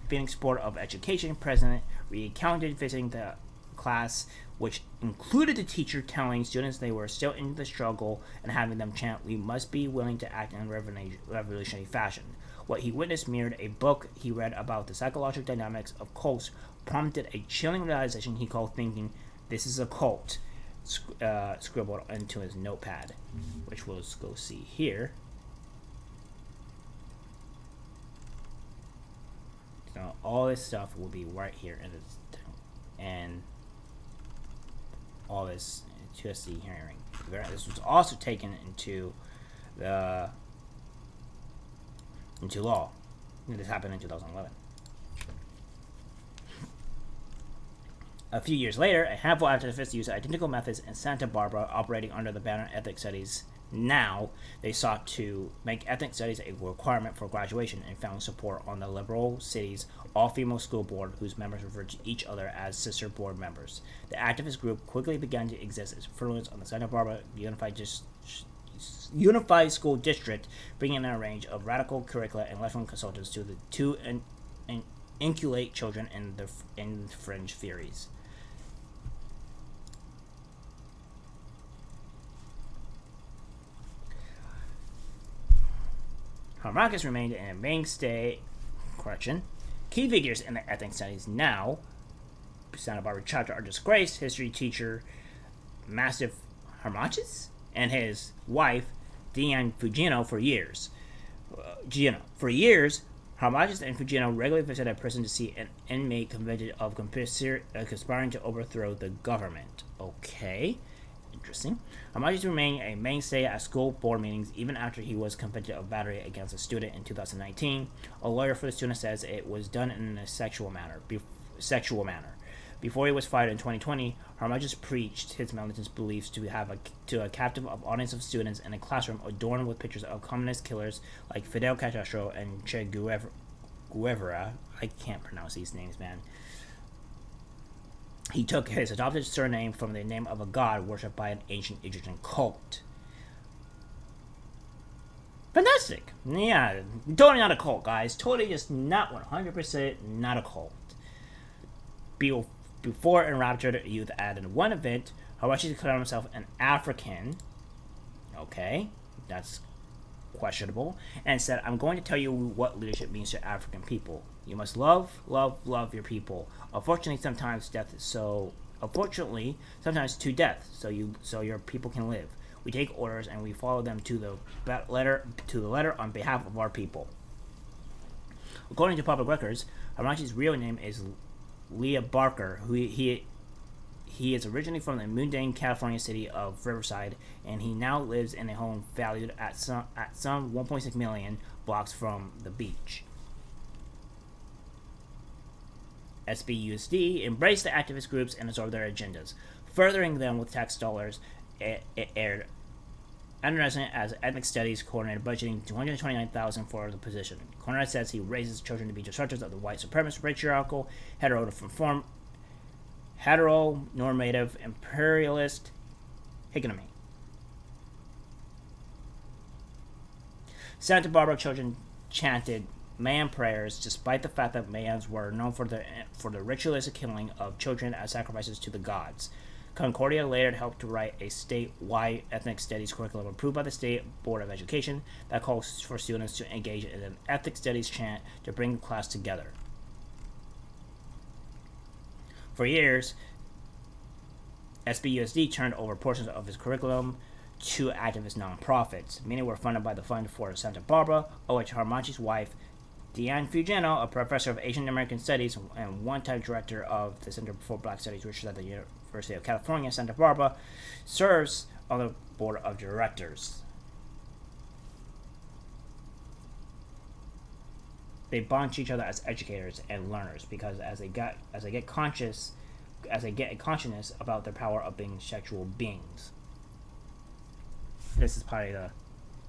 Phoenix Board of Education president, recounted visiting the class, which included the teacher telling students they were still in the struggle and having them chant, "We must be willing to act in a revolutionary fashion." What he witnessed mirrored a book he read about the psychological dynamics of cults, prompted a chilling realization he called thinking, "This is a cult," scribbled into his notepad, which we'll go see here. So all this stuff will be right here in this, and all this TSC hearing. This was also taken into law. This happened in 2011. A few years later, a handful of activists used identical methods in Santa Barbara, operating under the banner Ethnic Studies. Now, they sought to make ethnic studies a requirement for graduation and found support on the liberal city's all-female school board, whose members referred to each other as sister board members. The activist group quickly began to exist as influence on the Santa Barbara Unified School District, bringing in a range of radical curricula and lifelong consultants to inculcate children in fringe theories. Harmakis remained a mainstay. Key figures in the ethnic studies now, Santa Barbara chapter, are disgraced history teacher Massive Harmakis and his wife Deanne Fugino for years. For years, Harmakis and Fugino regularly visited a prison to see an inmate convicted of conspiring to overthrow the government. Okay. Interesting. Harmakis remained a mainstay at school board meetings even after he was convicted of battery against a student in 2019. A lawyer for the student says it was done in a sexual manner. Before he was fired in 2020, Harmakis preached his militant beliefs to a captive audience of students in a classroom adorned with pictures of communist killers like Fidel Castro and Che Guevara. I can't pronounce these names, man. He took his adopted surname from the name of a god worshipped by an ancient Egyptian cult. Fantastic! Yeah, totally not a cult, guys. Totally just not 100% not a cult. Before Enraptured Youth added one event, Harmakis declared himself an African. Okay, that's questionable. And said, "I'm going to tell you what leadership means to African people. You must love your people. Unfortunately, sometimes to death, so your people can live. We take orders and we follow them to the letter on behalf of our people." According to public records, Harmakis' real name is Leah Barker, who he is originally from the mundane California city of Riverside, and he now lives in a home valued at some 1.6 million blocks from the beach. SBUSD embraced the activist groups and absorbed their agendas, furthering them with tax dollars. It aired unresident as ethnic studies coordinator, budgeting $229,000 for the position. Conrad says he raises children to be disruptors of the white supremacist, patriarchal, heteronormative, imperialist hegemony. Santa Barbara children chanted Mayan prayers, despite the fact that Mayans were known for the ritualistic killing of children as sacrifices to the gods. Concordia later helped to write a statewide ethnic studies curriculum approved by the State Board of Education that calls for students to engage in an ethnic studies chant to bring the class together. For years, SBUSD turned over portions of his curriculum to activist nonprofits. Many were funded by the Fund for Santa Barbara, of which Harmakis' wife, Deanne Fugino, a professor of Asian American Studies and one-time director of the Center for Black Studies, which is at the University of California, Santa Barbara, serves on the board of directors. They bond to each other as educators and learners because as they get a consciousness about their power of being sexual beings. This is probably the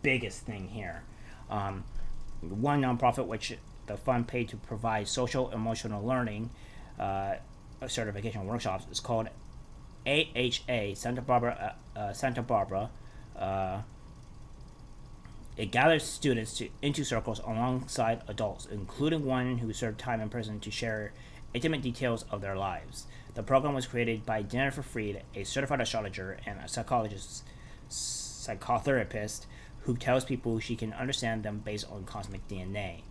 biggest thing here. One nonprofit which the fund paid to provide social emotional learning certification workshops is called AHA Santa Barbara. It gathers students into circles alongside adults, including one who served time in prison, to share intimate details of their lives. The program was created by Jennifer Freed, a certified astrologer and a psychotherapist who tells people she can understand them based on cosmic DNA.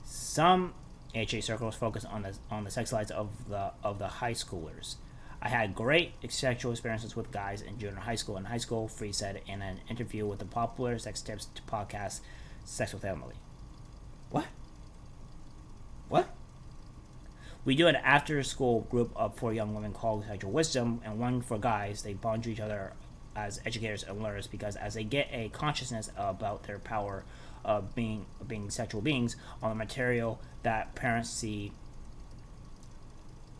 Some HA circles focus on the sex lives of the high schoolers. I had great sexual experiences with guys in junior high school and high school, Free said in an interview with the popular sex tips podcast Sex with Emily. What? We do an after-school group of 4 young women called Sexual Wisdom, and one for guys. They bond to each other as educators and learners because as they get a consciousness about their power of being sexual beings on the material that parents see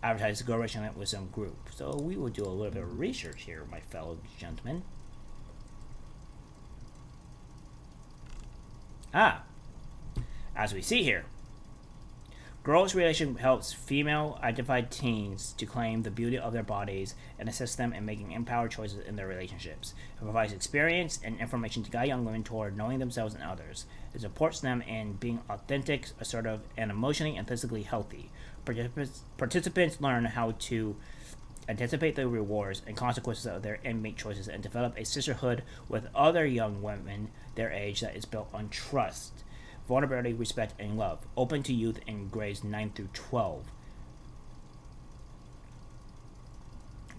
advertised to go rich in it with some group. So we will do a little bit of research here, my fellow gentlemen. As we see here, Girls' Relation helps female-identified teens to claim the beauty of their bodies and assist them in making empowered choices in their relationships. It provides experience and information to guide young women toward knowing themselves and others. It supports them in being authentic, assertive, and emotionally and physically healthy. Participants learn how to anticipate the rewards and consequences of their inmate choices and develop a sisterhood with other young women their age that is built on trust, vulnerability, respect, and love, open to youth in grades 9 through 12.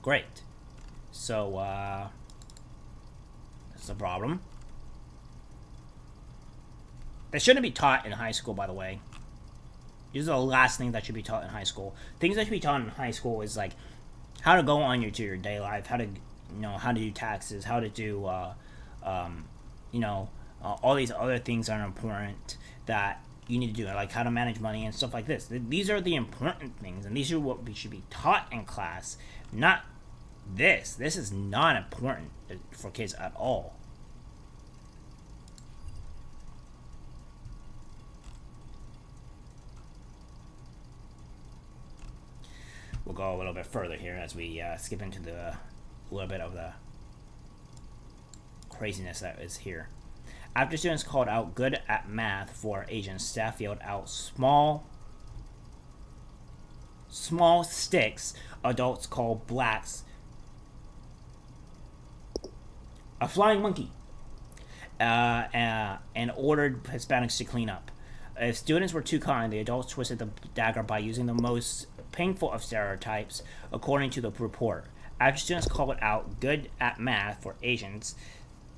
Great. So, that's a problem. That shouldn't be taught in high school, by the way. These are the last things that should be taught in high school. Things that should be taught in high school is like how to go on to your day life, how to do taxes, how to do, all these other things are important that you need to do, like how to manage money and stuff like this. These are the important things, and these are what we should be taught in class, not this. This is not important for kids at all. We'll go a little bit further here as we skip into a little bit of the craziness that is here. After students called out good at math for Asians, staff yelled out small sticks adults call blacks a flying monkey, and ordered Hispanics to clean up. If students were too kind, the adults twisted the dagger by using the most painful of stereotypes, according to the report. After students called out good at math for Asians,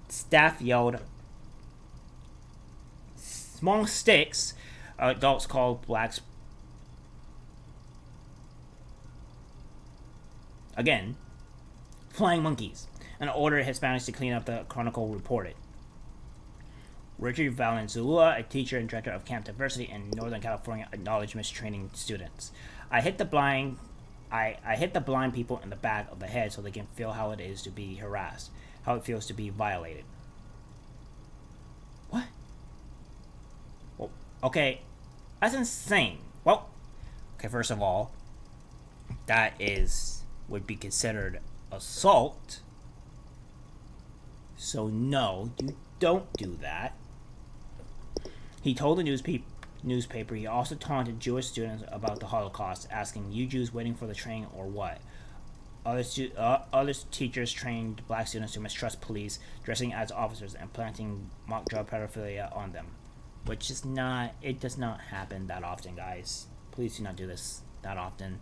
staff yelled small sticks adults called blacks again flying monkeys, and ordered Hispanics to clean up, the Chronicle reported. Richard Valenzuela, a teacher and director of Camp Diversity in Northern California, acknowledged mistraining students. I hit the blind people in the back of the head so they can feel how it is to be harassed, how it feels to be violated. What? Well, okay, that's insane. Well, okay, first of all, that would be considered assault. So no, you don't do that. He told the newspaper he also taunted Jewish students about the Holocaust, asking, "You Jews waiting for the train or what?" Other teachers trained black students to mistrust police, dressing as officers, and planting mock drug pedophilia on them. Which is not, it does not happen that often, guys. Please do not do this that often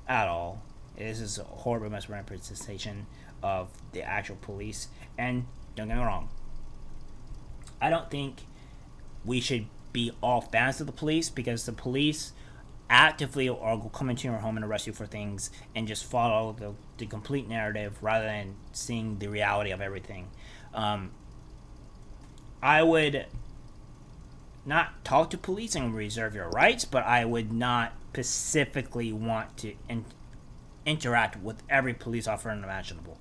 at all. This is a horrible misrepresentation of the actual police. And don't get me wrong, I don't think we should be all fans of the police, because the police actively are come into your home and arrest you for things and just follow the complete narrative rather than seeing the reality of everything. I would not talk to police and reserve your rights, but I would not specifically want to interact with every police officer imaginable.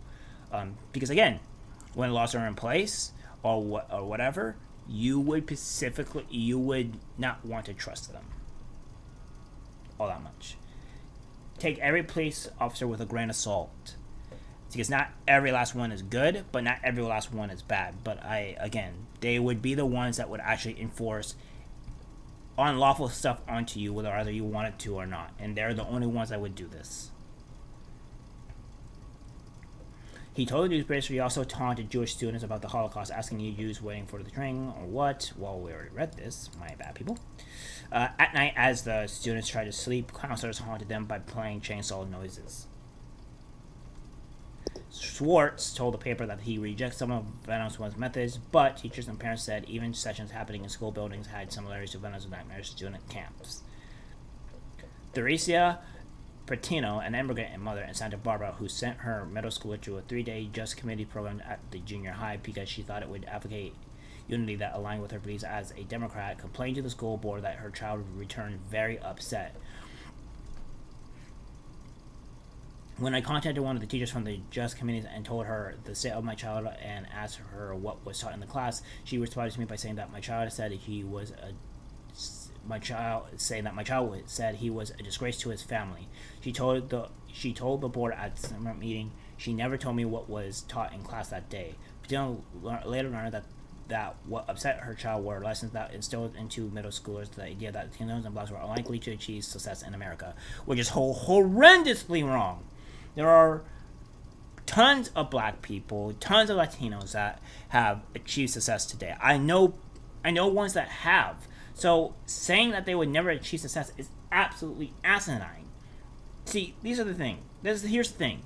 Because again, when laws are in place or whatever, you would not want to trust them all that much. Take every police officer with a grain of salt, because not every last one is good, but not every last one is bad. But they would be the ones that would actually enforce unlawful stuff onto you, whether either you wanted to or not. And they're the only ones that would do this. He told the newspaper he also taunted Jewish students about the Holocaust, asking you Jews waiting for the train or what. Well, we already read this. My bad, people. At night, as the students tried to sleep, counselors haunted them by playing chainsaw noises. Schwartz told the paper that he rejects some of Venezuela's methods, but teachers and parents said even sessions happening in school buildings had similarities to Venezuela's nightmare student camps. Theresia Pertino, an immigrant and mother in Santa Barbara who sent her middle schooler to a 3-day Just Committee program at the junior high because she thought it would advocate unity that aligned with her beliefs as a Democrat, complained to the school board that her child returned very upset. When I contacted one of the teachers from the Just Committee and told her the state of my child and asked her what was taught in the class, she responded to me by saying that my child said he was a disgrace to his family. She told the board at the summer meeting she never told me what was taught in class that day. Patino later learned that what upset her child were lessons that instilled into middle schoolers the idea that Latinos and blacks were unlikely to achieve success in America, which is horrendously wrong. There are tons of black people, tons of Latinos that have achieved success today. I know ones that have. So saying that they would never achieve success is absolutely asinine. See, these are the thing. Here's the thing.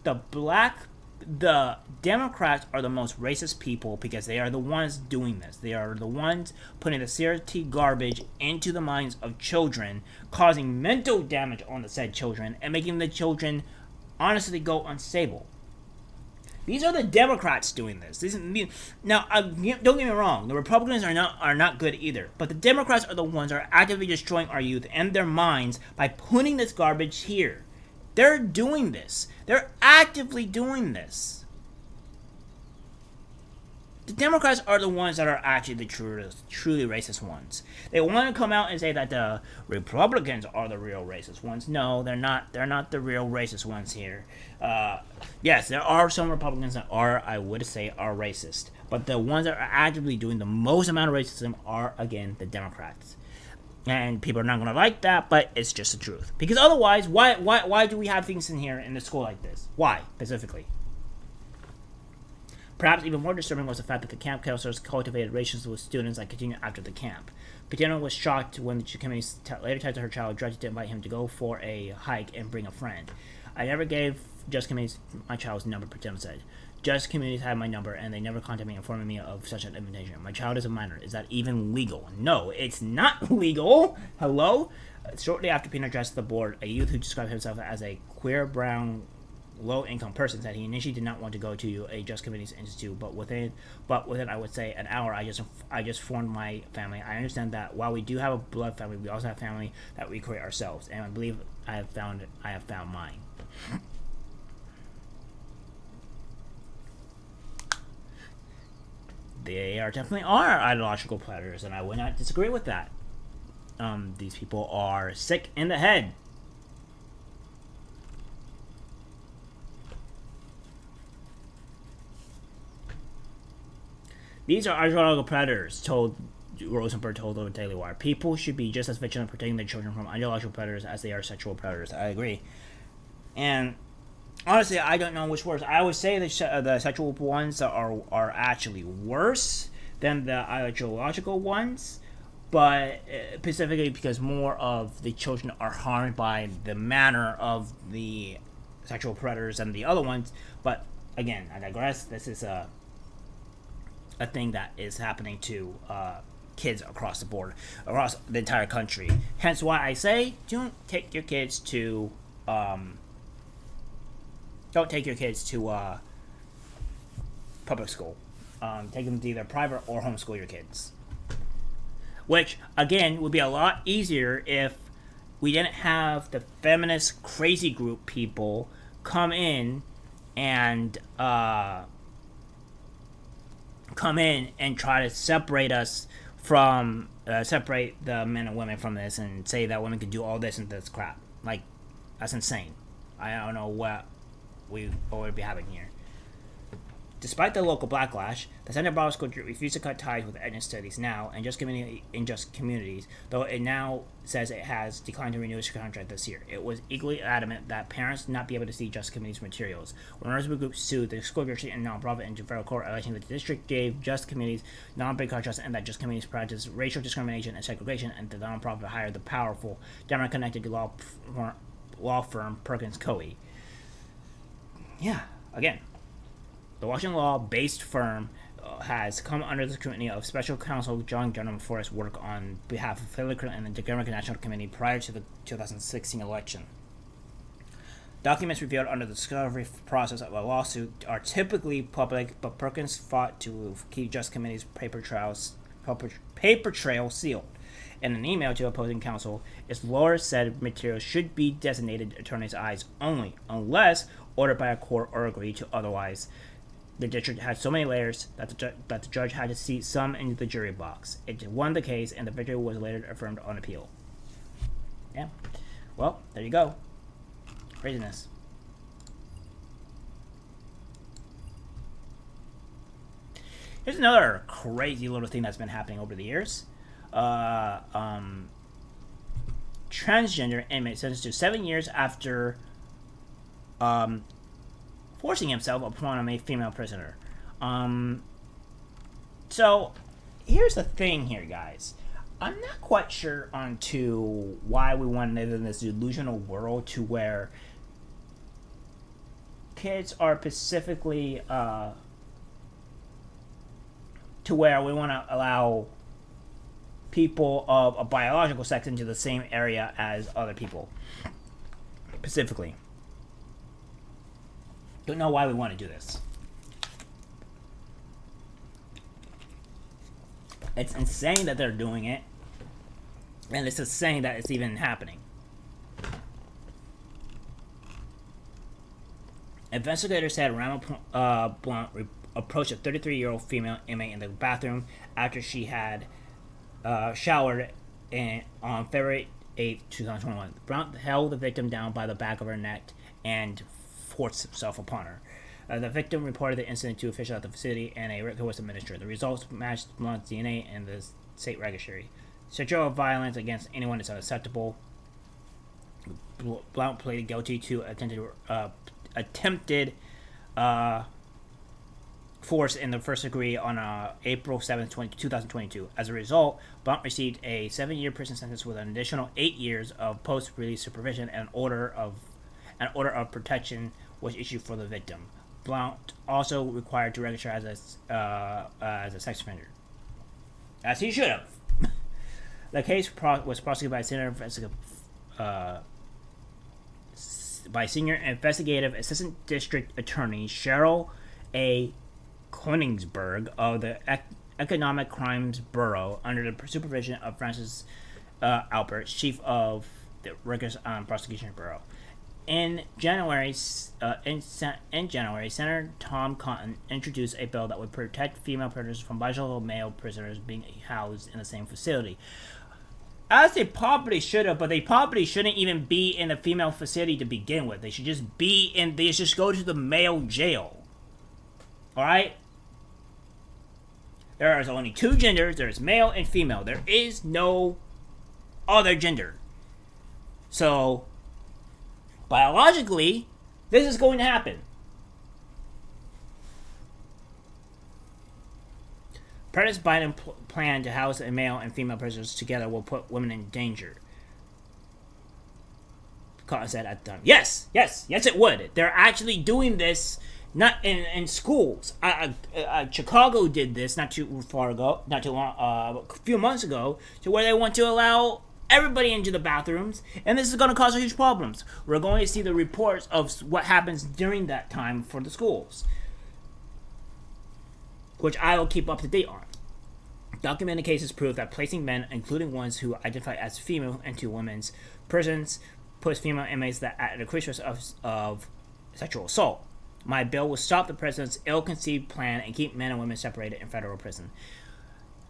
The Democrats are the most racist people because they are the ones doing this. They are the ones putting the CRT garbage into the minds of children, causing mental damage on the said children, and making the children honestly go unstable. These are the Democrats doing this. Now, don't get me wrong. The Republicans are not good either. But the Democrats are the ones that are actively destroying our youth and their minds by putting this garbage here. They're doing this. They're actively doing this. The Democrats are the ones that are actually the truly racist ones. They want to come out and say that the Republicans are the real racist ones. No, they're not. They're not the real racist ones here. Yes, there are some Republicans that I would say, are racist. But the ones that are actively doing the most amount of racism are, again, the Democrats. And people are not going to like that, but it's just the truth. Because otherwise, why do we have things in here in the school like this? Why, specifically? Perhaps even more disturbing was the fact that the camp counselors cultivated racism with students that continued after the camp. Patino was shocked when the committee later texted her child, directed to invite him to go for a hike and bring a friend. I never gave Just Committees my child's number, Patino said. Just Committees had my number, and they never contacted me informing me of such an invitation. My child is a minor. Is that even legal? No, it's not legal. Hello? Shortly after Pino addressed the board, a youth who described himself as a queer, brown, low-income person said he initially did not want to go to a Just Committees institute, but within I would say an hour, I just formed my family. I understand that while we do have a blood family, we also have family that we create ourselves, and I believe I have found mine. They definitely are ideological predators, and I would not disagree with that. These people are sick in the head. These are ideological predators, Rosenberg told the Daily Wire. People should be just as vigilant protecting their children from ideological predators as they are sexual predators. I agree. And honestly, I don't know which worse. I would say the sexual ones are actually worse than the ideological ones, but specifically because more of the children are harmed by the manner of the sexual predators than the other ones. But again, I digress. This is a thing that is happening to kids across the board, across the entire country. Hence why I say don't take your kids to public school. Take them to either private or homeschool your kids. Which, again, would be a lot easier if we didn't have the feminist crazy group people come in and try to separate us from separate the men and women from this and say that women can do all this and this crap. Like, that's insane. I don't know what we would be having here. Despite the local backlash, the Santa Barbara School District refused to cut ties with ethnic studies now and just communities, though it now says it has declined to renew its contract this year. It was equally adamant that parents not be able to see just communities materials. When Raspberry Group sued the school district and nonprofit into federal court, alleging that the district gave just communities non-big contracts and that just communities practice racial discrimination and segregation, and the nonprofit hired the powerful Democrat-connected law firm Perkins Coie. Yeah, again. The Washington law-based firm has come under the scrutiny of Special Counsel John Forrest's work on behalf of Hillary Clinton and the Democratic National Committee prior to the 2016 election. Documents revealed under the discovery process of a lawsuit are typically public, but Perkins fought to keep Just Committee's paper trail sealed. In an email to opposing counsel, its lawyer said materials should be designated attorney's eyes only, unless ordered by a court or agreed to otherwise. The district had so many layers that the judge had to seat some into the jury box. It won the case, and the victory was later affirmed on appeal. Yeah. Well, there you go. Craziness. Here's another crazy little thing that's been happening over the years. Transgender inmate sentenced to 7 years after forcing himself upon a female prisoner. So, here's the thing here, guys. I'm not quite sure onto why we want to live in this delusional world to where kids are specifically, to where we want to allow people of a biological sex into the same area as other people. Specifically. Don't know why we want to do this. It's insane that they're doing it. And it's insane that it's even happening. Investigators said Rama Blount approached a 33-year-old female inmate in the bathroom after she had showered on February 8, 2021. Blount held the victim down by the back of her neck and forced himself upon her. The victim reported the incident to officials at the facility, and a record was administered. The results matched Blount's DNA in the state registry. Sexual violence against anyone is unacceptable. Blount pleaded guilty to attempted force in the first degree on April 7, 2022. As a result, Blount received a 7-year prison sentence with an additional 8 years of post-release supervision, and an order of protection was issued for the victim. Blount also required to register as a sex offender, as he should have. The case was prosecuted by Senior Investigative Assistant District Attorney Cheryl A. Koenigsberg of the Economic Crimes Bureau under the supervision of Francis Alpert, Chief of the Rikers Prosecution Bureau. In January, Senator Tom Cotton introduced a bill that would protect female prisoners from biological male prisoners being housed in the same facility. As they probably should have, but they probably shouldn't even be in a female facility to begin with. They should just just go to the male jail. Alright? There is only two genders. There's male and female. There is no other gender. So, biologically, this is going to happen. President Biden plan to house male and female prisoners together will put women in danger. Cotton said at the time. Yes, it would. They're actually doing this not in schools. Chicago did this not too long, a few months ago, to where they want to allow everybody into the bathrooms, and this is going to cause huge problems. We're going to see the reports of what happens during that time for the schools, which I will keep up to date on. Documented cases prove that placing men, including ones who identify as female, into women's prisons puts female inmates that at increased risk of sexual assault. My bill will stop the president's ill-conceived plan and keep men and women separated in federal prison.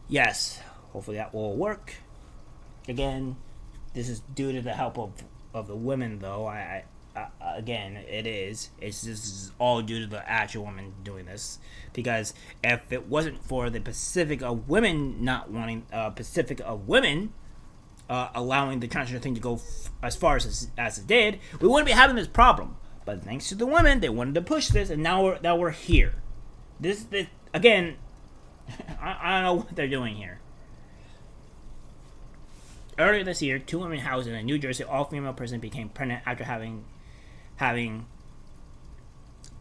Yes, hopefully that will work. Again, this is due to the help of the women, though. again, it is. It's just all due to the actual woman doing this. Because if it wasn't for the Pacific of women not wanting, Pacific of women allowing the transgender thing to go as far as it did, we wouldn't be having this problem. But thanks to the women, they wanted to push this, and now we're here. This again, I don't know what they're doing here. Earlier this year, 2 women housed in a New Jersey all-female prison became pregnant after having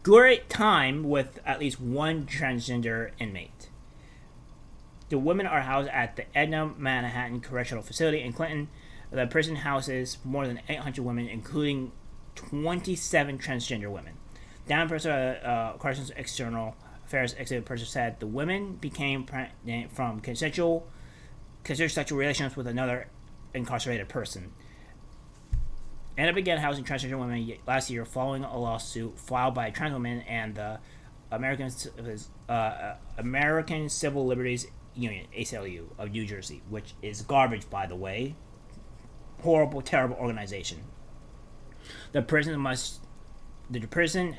great time with at least one transgender inmate. The women are housed at the Edna Manhattan Correctional Facility in Clinton. The prison houses more than 800 women, including 27 transgender women. Dan Purser, Corrections External Affairs Executive Purser, said the women became pregnant from consensual sexual relations with another incarcerated person. Anna began housing transgender women last year following a lawsuit filed by trans women and the American Civil Liberties Union, ACLU, of New Jersey, which is garbage, by the way. Horrible, terrible organization. The prison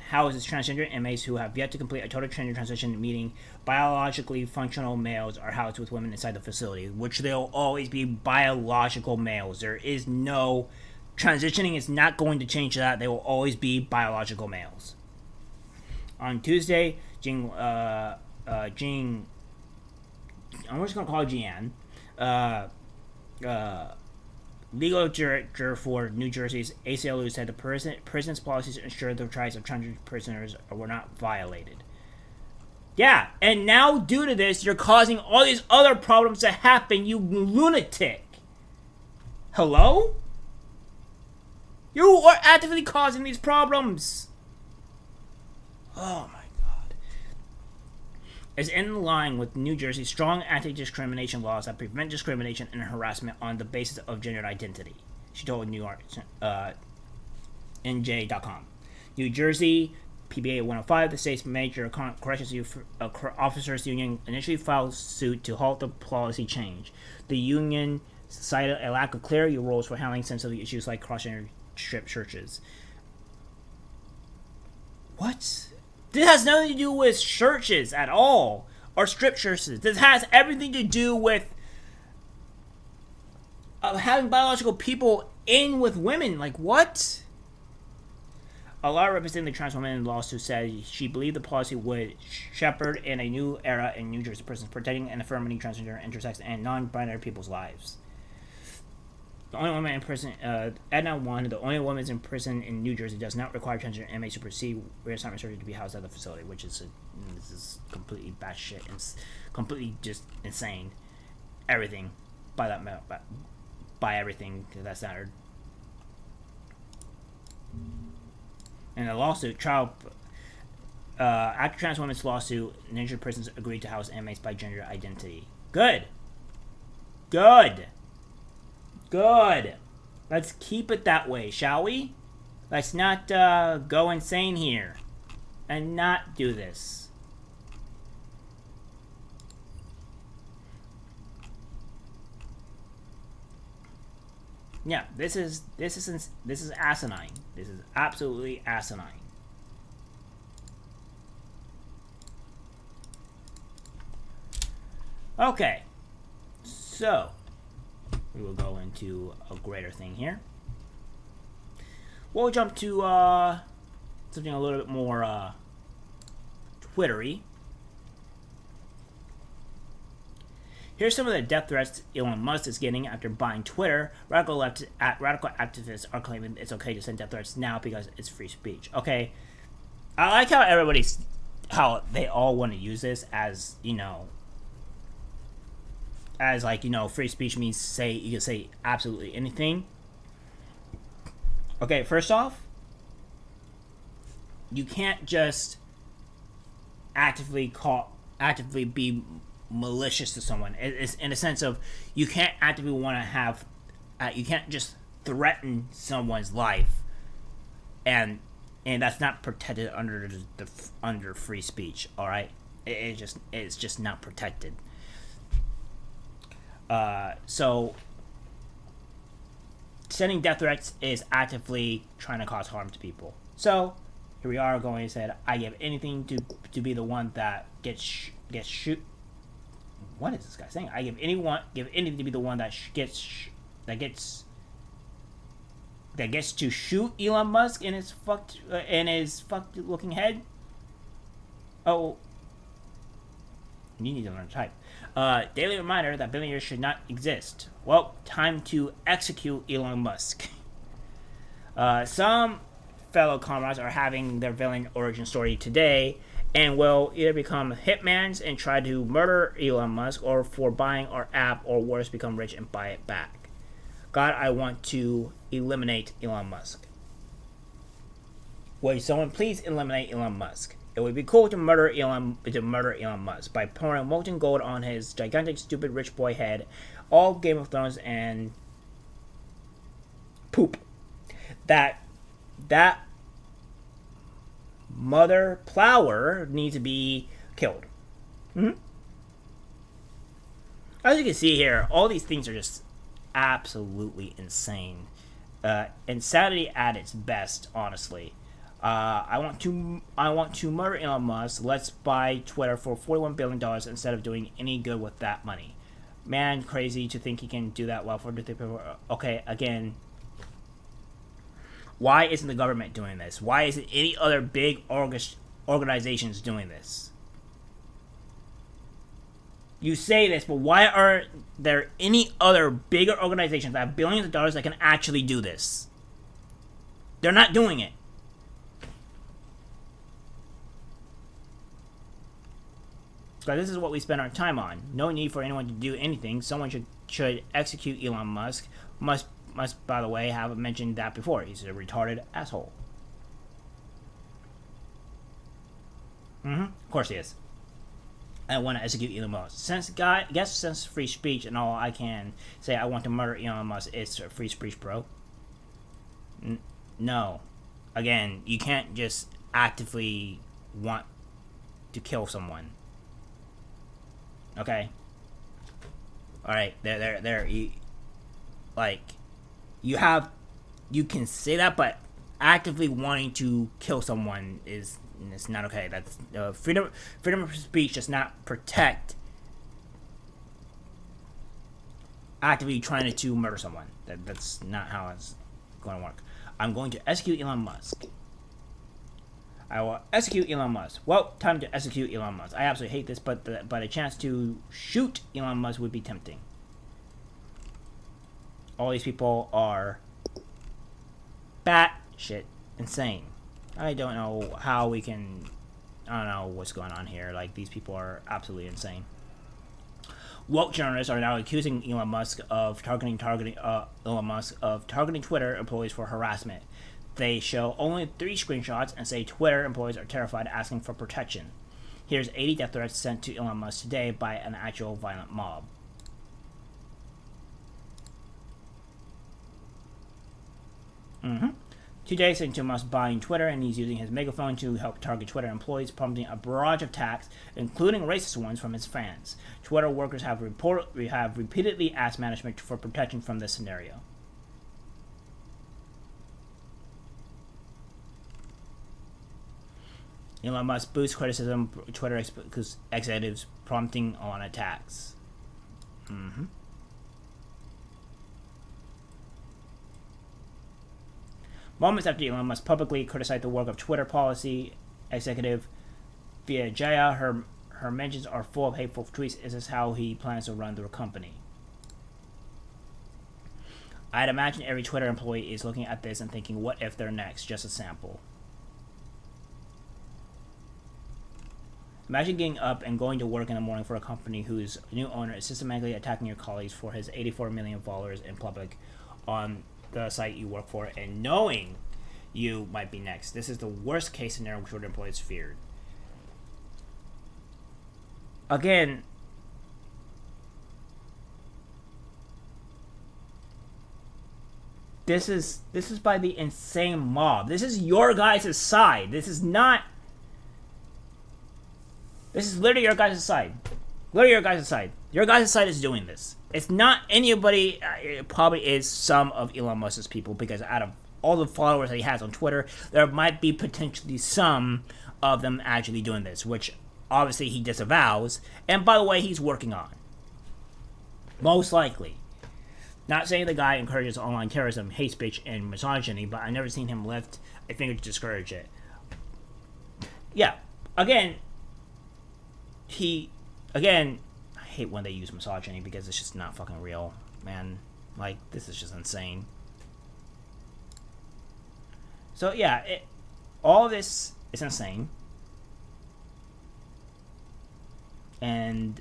houses transgender inmates who have yet to complete a total gender transition, meaning biologically functional males are housed with women inside the facility, which they'll always be biological males. There is no transitioning is not going to change that. They will always be biological males. On Tuesday, I'm just going to call her Jeanne, legal director for New Jersey's ACLU, said the prison's policies ensure the rights of transgender prisoners were not violated. Yeah, and now due to this, you're causing all these other problems to happen, you lunatic. Hello? You are actively causing these problems. Oh my God. It's in line with New Jersey's strong anti-discrimination laws that prevent discrimination and harassment on the basis of gender identity, she told New York NJ.com. New Jersey PBA 105, the state's major corrections officers union, initially filed suit to halt the policy change. The union cited a lack of clarity rules for handling sensitive issues like cross-gender strip searches. What? This has nothing to do with searches at all, or strip searches. This has everything to do with having biological people in with women. Like, what? A lawyer representing the trans woman in the lawsuit said she believed the policy would shepherd in a new era in New Jersey prisons, protecting and affirming transgender, intersex, and non-binary people's lives. The only woman in prison, Edna 1, the only woman in prison in New Jersey, does not require transgender inmates to proceed reassignment surgery to be housed at the facility, which is this is completely batshit. It's completely just insane. Everything by everything to that standard. In the lawsuit, after trans women's lawsuit, New Jersey prisons agreed to house inmates by gender identity. Good. Let's keep it that way, shall we? Let's not go insane here and not do this. Yeah, this is asinine. This is absolutely asinine. Okay, so we will go into a greater thing here. We'll jump to something a little bit more Twittery. Here's some of the death threats Elon Musk is getting after buying Twitter. Radical activists are claiming it's okay to send death threats now because it's free speech. Okay, I like how they all want to use this as, free speech means you can say absolutely anything. Okay, first off, you can't just actively be malicious to someone. It's in a sense of you can't actively want to have, you can't just threaten someone's life, and that's not protected under free speech. All right, it's just not protected. So sending death threats is actively trying to cause harm to people. So here we are going and said, I give anything to be the one that gets shoot. What is this guy saying? I give anything to be the one that gets to shoot Elon Musk in his fucked looking head. Oh, you need to learn to type. Daily reminder that billionaires should not exist. Well, time to execute Elon Musk. Some fellow comrades are having their villain origin story today, and will either become hitmans and try to murder Elon Musk, or for buying our app, or worse, become rich and buy it back. God, I want to eliminate Elon Musk. Would someone please eliminate Elon Musk? It would be cool to murder Elon Musk by pouring molten gold on his gigantic, stupid, rich boy head, all Game of Thrones and poop. That mother plower needs to be killed. As you can see here, all these things are just absolutely insane. Insanity at its best, honestly. I want to murder Elon Musk. Let's buy Twitter for $41 billion instead of doing any good with that money. Man, crazy to think he can do that well for the people. Okay, again, why isn't the government doing this? Why isn't any other big organizations doing this? You say this, but why aren't there any other bigger organizations that have billions of dollars that can actually do this? They're not doing it. So this is what we spend our time on. No need for anyone to do anything. Someone should execute Elon Musk. Must, by the way, have mentioned that before. He's a retarded asshole. Of course he is. I want to execute Elon Musk. Since free speech and all, I can say I want to murder Elon Musk. It's free speech, bro. No. Again, you can't just actively want to kill someone. Okay. All right. There. You can say that, but actively wanting to kill someone is not okay. That's freedom of speech does not protect actively trying to murder someone. That's not how it's going to work. I'm going to execute Elon Musk. I will execute Elon Musk. Well, time to execute Elon Musk. I absolutely hate this, but a chance to shoot Elon Musk would be tempting. All these people are batshit insane. I don't know how we can. I don't know what's going on here. Like, these people are absolutely insane. Woke journalists are now accusing Elon Musk of targeting Twitter employees for harassment. They show only 3 screenshots and say Twitter employees are terrified, asking for protection. Here's 80 death threats sent to Elon Musk today by an actual violent mob. Today, into Musk buying Twitter, and he's using his megaphone to help target Twitter employees, prompting a barrage of attacks, including racist ones from his fans. Twitter workers have repeatedly asked management for protection from this scenario. Elon Musk boosts criticism, Twitter executives prompting on attacks. Moments after Elon Musk publicly criticized the work of Twitter policy executive Vijaya, her mentions are full of hateful tweets. This is how he plans to run the company. I'd imagine every Twitter employee is looking at this and thinking, what if they're next? Just a sample. Imagine getting up and going to work in the morning for a company whose new owner is systematically attacking your colleagues for his 84 million followers in public on the site you work for, and knowing you might be next. This is the worst case scenario which Twitter employees feared. Again, this is by the insane mob. This is your guys' side. This is literally your guys' side. Literally your guys' side. Your guys' side is doing this. It's not anybody. It probably is some of Elon Musk's people, because out of all the followers that he has on Twitter, there might be potentially some of them actually doing this, which obviously he disavows. And by the way, he's working on. Most likely. Not saying the guy encourages online terrorism, hate speech, and misogyny, but I've never seen him lift a finger to discourage it. Yeah. Again, I hate when they use misogyny, because it's just not fucking real, man. Like, this is just insane. So yeah, all of this is insane. And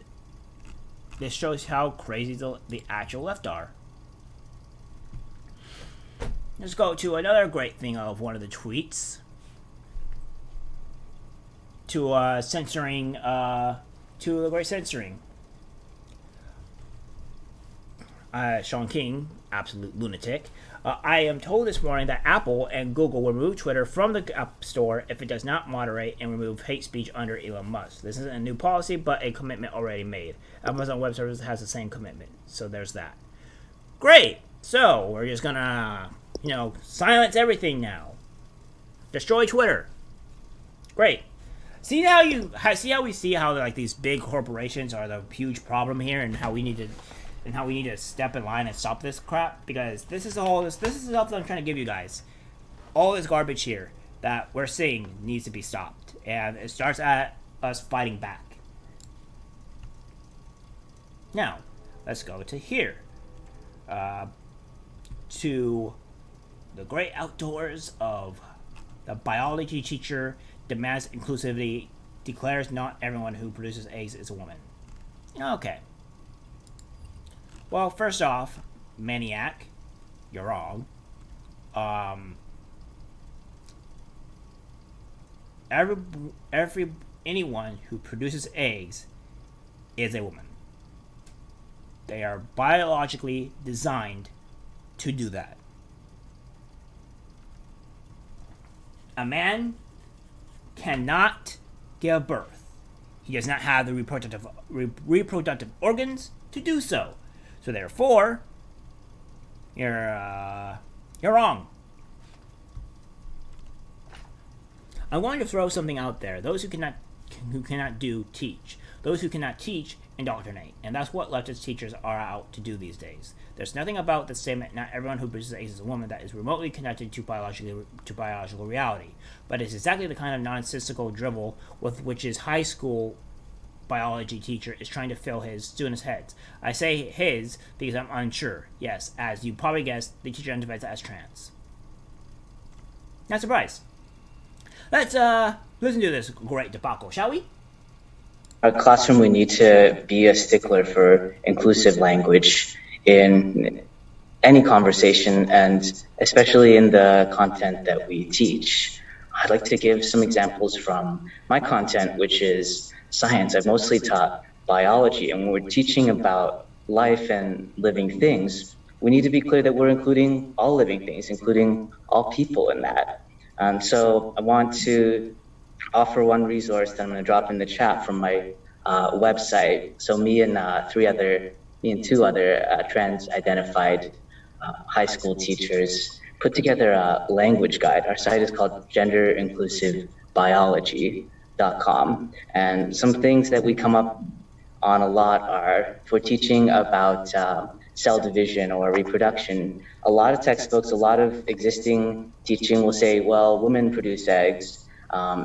this shows how crazy the actual left are. Let's go to another great thing of one of the tweets. To censoring, to the great censoring. Sean King, absolute lunatic. I am told this morning that Apple and Google will remove Twitter from the App Store if it does not moderate and remove hate speech under Elon Musk. This isn't a new policy, but a commitment already made. Amazon Web Services has the same commitment, so there's that. Great! So, we're just gonna, silence everything now. Destroy Twitter. Great. See how we see how like these big corporations are the huge problem here, and how we need to step in line and stop this crap, because this is stuff that I'm trying to give you guys. All this garbage here that we're seeing needs to be stopped, and it starts at us fighting back. Now, let's go to here. To the great outdoors of the biology teacher demands inclusivity, declares not everyone who produces eggs is a woman. Okay. Well, first off, maniac, you're wrong. Anyone who produces eggs is a woman. They are biologically designed to do that. A man cannot give birth. He does not have the reproductive organs to do so. So therefore, you're wrong. I wanted to throw something out there. Those who cannot do, teach. Those who cannot teach, indoctrinate. And that's what leftist teachers are out to do these days. There's nothing about the statement, not everyone who produces eggs is a woman, that is remotely connected to biological reality. But it's exactly the kind of nonsensical drivel with which his high school biology teacher is trying to fill his students' heads. I say his because I'm unsure. Yes, as you probably guessed, the teacher identifies as trans. Not surprised. Let's listen to this great debacle, shall we? Our classroom, we need to be a stickler for inclusive language in any conversation, and especially in the content that we teach. I'd like to give some examples from my content, which is science. I've mostly taught biology, and when we're teaching about life and living things, we need to be clear that we're including all living things, including all people in that. So I want to offer one resource that I'm going to drop in the chat from my website. So me and two other trans-identified high school teachers put together a language guide. Our site is called genderinclusivebiology.com. And some things that we come up on a lot are, for teaching about cell division or reproduction, a lot of textbooks, a lot of existing teaching will say, well, women produce eggs,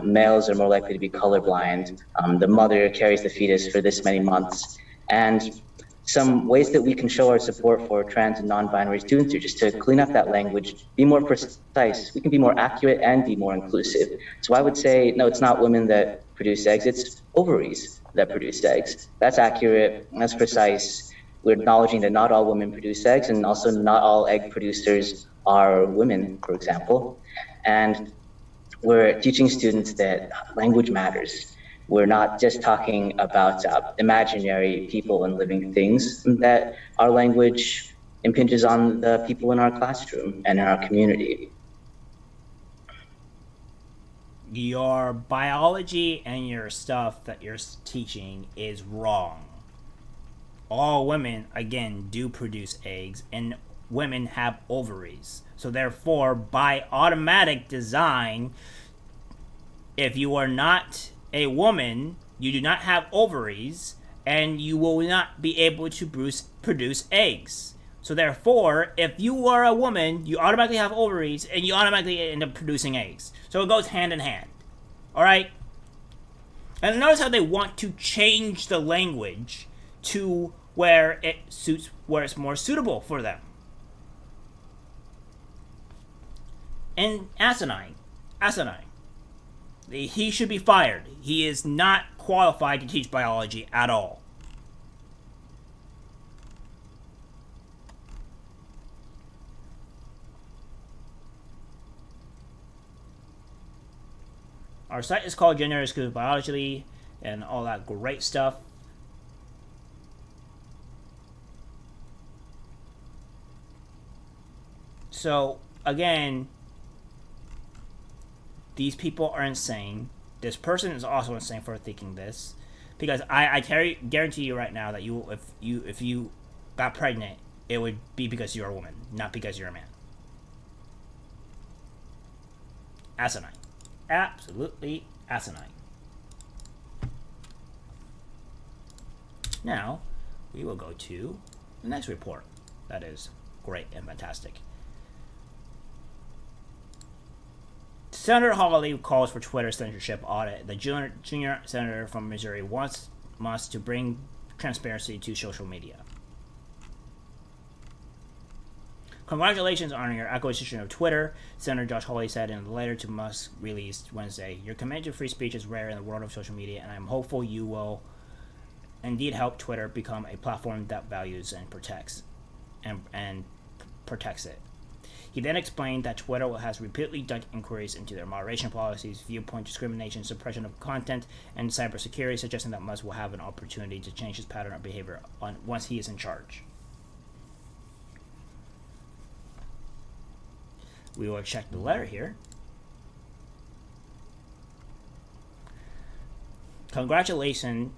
males are more likely to be colorblind, the mother carries the fetus for this many months. And some ways that we can show our support for trans and non-binary students are just to clean up that language, be more precise. We can be more accurate and be more inclusive. So I would say, no, it's not women that produce eggs, it's ovaries that produce eggs. That's accurate, that's precise. We're acknowledging that not all women produce eggs, and also not all egg producers are women, for example. And we're teaching students that language matters. We're not just talking about imaginary people and living things, that our language impinges on the people in our classroom and in our community. Your biology and your stuff that you're teaching is wrong. all women, again, do produce eggs, and women have ovaries. So therefore, by automatic design, if you are not a woman, you do not have ovaries, and you will not be able to produce eggs. So therefore, if you are a woman, you automatically have ovaries, and you automatically end up producing eggs. So it goes hand in hand. Alright? And notice how they want to change the language to where it's more suitable for them. And asinine. He should be fired. He is not qualified to teach biology at all. Our site is called Gender Exclusive Biology and all that great stuff. So, again, these people are insane. This person is also insane for thinking this, because I guarantee you right now that if you got pregnant, it would be because you're a woman, not because you're a man. Asinine. Absolutely asinine. Now, we will go to the next report. That is great and fantastic. Senator Hawley calls for Twitter censorship audit. The junior senator from Missouri wants to bring transparency to social media. Congratulations on your acquisition of Twitter, Senator Josh Hawley said in a letter to Musk released Wednesday. Your commitment to free speech is rare in the world of social media, and I'm hopeful you will indeed help Twitter become a platform that values and protects it. He then explained that Twitter has repeatedly done inquiries into their moderation policies, viewpoint discrimination, suppression of content, and cybersecurity, suggesting that Musk will have an opportunity to change his pattern of behavior once he is in charge. We will check the letter here. Congratulations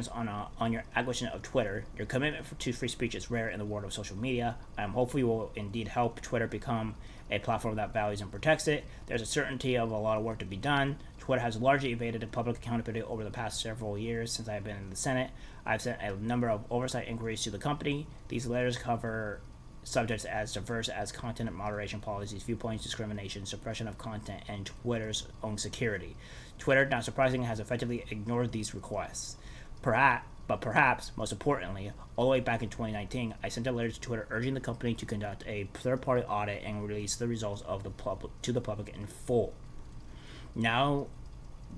on your acquisition of Twitter. Your commitment to free speech is rare in the world of social media. I am hopeful you will indeed help Twitter become a platform that values and protects it. There's a certainty of a lot of work to be done. Twitter has largely evaded public accountability over the past several years since I've been in the Senate. I've sent a number of oversight inquiries to the company. These letters cover subjects as diverse as content moderation policies, viewpoints, discrimination, suppression of content, and Twitter's own security. Twitter, not surprisingly, has effectively ignored these requests. Perhaps, most importantly, all the way back in 2019, I sent a letter to Twitter urging the company to conduct a third-party audit and release the results of to the public in full. Now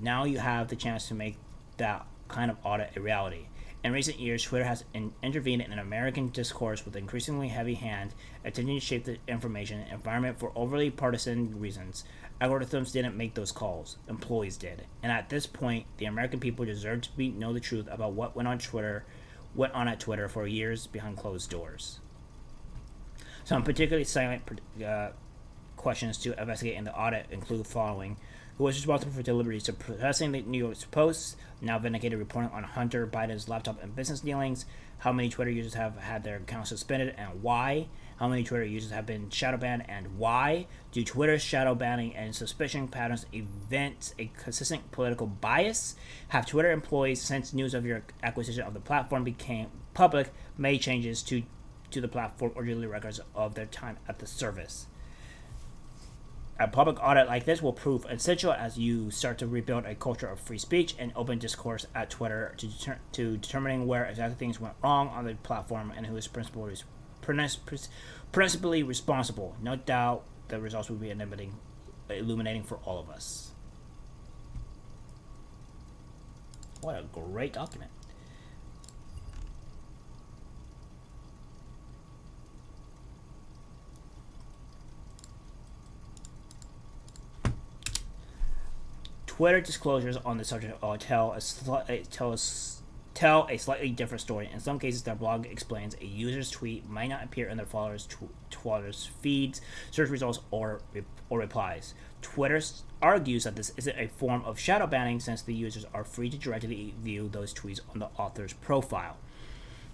you have the chance to make that kind of audit a reality. In recent years, Twitter has intervened in American discourse with increasingly heavy hand, attempting to shape the information environment for overly partisan reasons. Algorithms didn't make those calls; employees did. And at this point, the American people deserve to know the truth about what went on at Twitter for years behind closed doors. Some particularly silent questions to investigate in the audit include the following: who was responsible for deliberately suppressing the New York Post, now vindicated reporting on Hunter Biden's laptop and business dealings? How many Twitter users have had their accounts suspended and why? How many Twitter users have been shadow banned and why? Do Twitter's shadow banning and suspicion patterns evince a consistent political bias? Have Twitter employees, since news of your acquisition of the platform became public, made changes to the platform or deleted records of their time at the service? A public audit like this will prove essential as you start to rebuild a culture of free speech and open discourse at Twitter to determining where exactly things went wrong on the platform and who is principally responsible. No doubt the results will be illuminating for all of us. What a great document. Twitter disclosures on the subject tell a slightly different story. In some cases, their blog explains a user's tweet might not appear in their followers' feeds, search results, or replies. Twitter argues that this isn't a form of shadow banning since the users are free to directly view those tweets on the author's profile.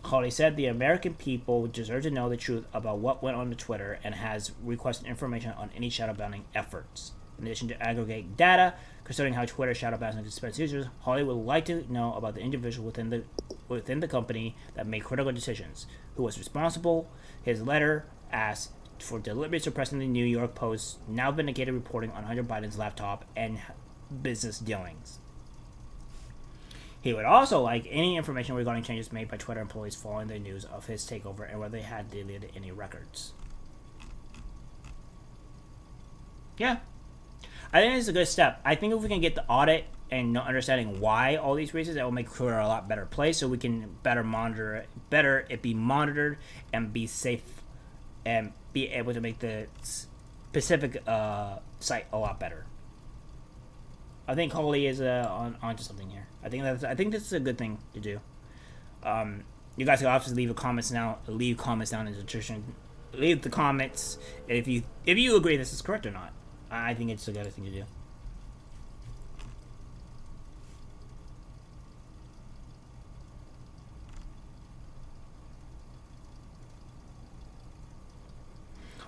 Hawley said the American people deserve to know the truth about what went on Twitter and has requested information on any shadow banning efforts. In addition to aggregate data concerning how Twitter shadow bans and suspends users, Hawley would like to know about the individual within the company that made critical decisions, who was responsible. His letter asked for deliberately suppressing the New York Post's now vindicated reporting on Hunter Biden's laptop and business dealings. He would also like any information regarding changes made by Twitter employees following the news of his takeover and whether they had deleted any records. Yeah. I think it's a good step. I think if we can get the audit and understanding why all these reasons, that will make Twitter a lot better place so we can better monitor it, be monitored and be safe and be able to make the specific site a lot better. I think Hawley is onto something here. I think this is a good thing to do. You guys can obviously leave comments down in the description. Leave the comments if you agree this is correct or not. I think it's a good thing to do.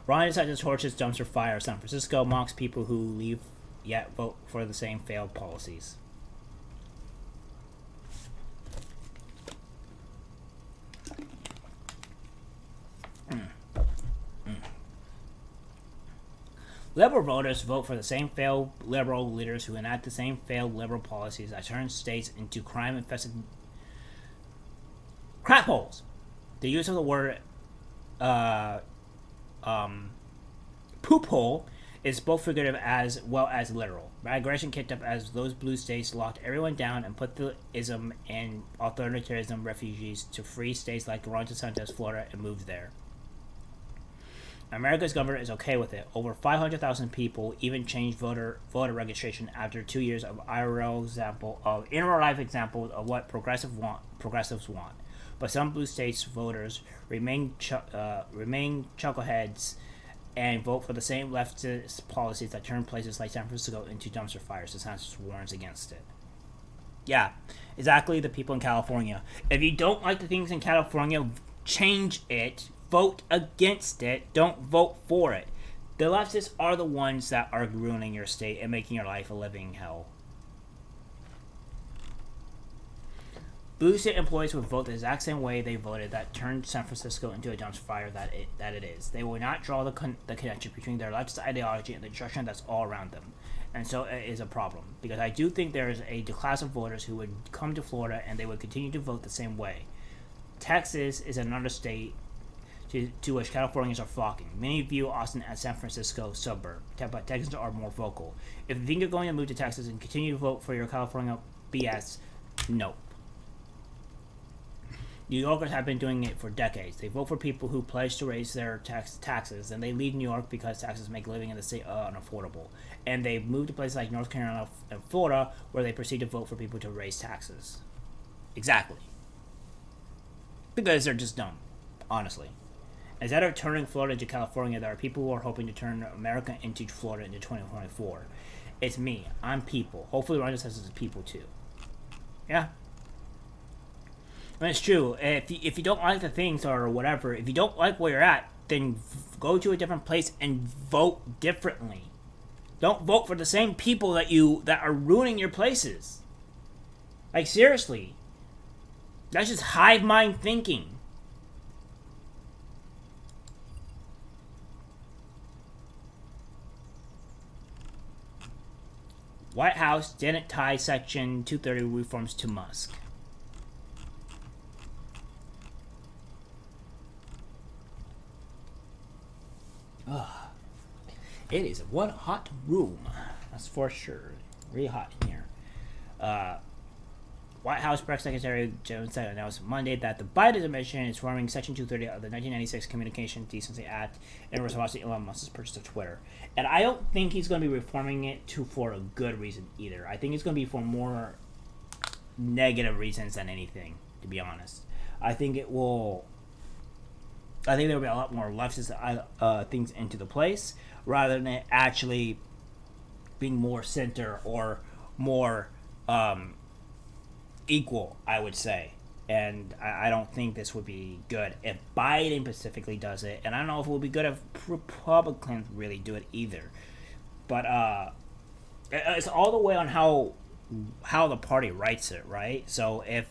Ryan decided to torch his dumpster fire. San Francisco mocks people who leave yet vote for the same failed policies. Liberal voters vote for the same failed liberal leaders who enact the same failed liberal policies that turn states into crime-infested crap holes. The use of the word poop hole is both figurative as well as literal. Migration kicked up as those blue states locked everyone down and put the ism and authoritarianism refugees to free states like Ron DeSantis, Florida, and moved there. America's government is okay with it. Over 500,000 people even changed voter registration after 2 years of in real life examples of what progressives want. But some blue states voters remain chuckleheads and vote for the same leftist policies that turn places like San Francisco into dumpster fires. DeSantis warns against it. Yeah, exactly. The people in California. If you don't like the things in California, change it. Vote against it. Don't vote for it. The leftists are the ones that are ruining your state and making your life a living hell. Blue state employees would vote the exact same way they voted that turned San Francisco into a dumpster fire that it is. They will not draw the connection between their leftist ideology and the destruction that's all around them. And so it is a problem. Because I do think there is a class of voters who would come to Florida and they would continue to vote the same way. Texas is another state to which Californians are flocking. Many view Austin as San Francisco suburb, but Texans are more vocal. If you think you're going to move to Texas and continue to vote for your California BS, nope. New Yorkers have been doing it for decades. They vote for people who pledge to raise their taxes, and they leave New York because taxes make living in the state unaffordable. And they move to places like North Carolina and Florida, where they proceed to vote for people to raise taxes. Exactly. Because they're just dumb, honestly. Instead of turning Florida into California, there are people who are hoping to turn America into Florida into 2024. It's me. I'm people. Hopefully Ron DeSantis is people too. Yeah. I mean, it's true. If you don't like the things or whatever, if you don't like where you're at, then go to a different place and vote differently. Don't vote for the same people that are ruining your places. Like, seriously. That's just hive mind thinking. White House didn't tie Section 230 reforms to Musk. It is one hot room. That's for sure. Really hot in here. White House Press Secretary Jones announced Monday that the Biden administration is reforming Section 230 of the 1996 Communication Decency Act in response to Elon Musk's purchase of Twitter. And I don't think he's going to be reforming it for a good reason either. I think it's going to be for more negative reasons than anything, to be honest. I think there will be a lot more leftist things into the place rather than it actually being more center or more equal, I would say. And I don't think this would be good if Biden specifically does it, and I don't know if it would be good if Republicans really do it either. But it's all the way on how the party writes it, right? So if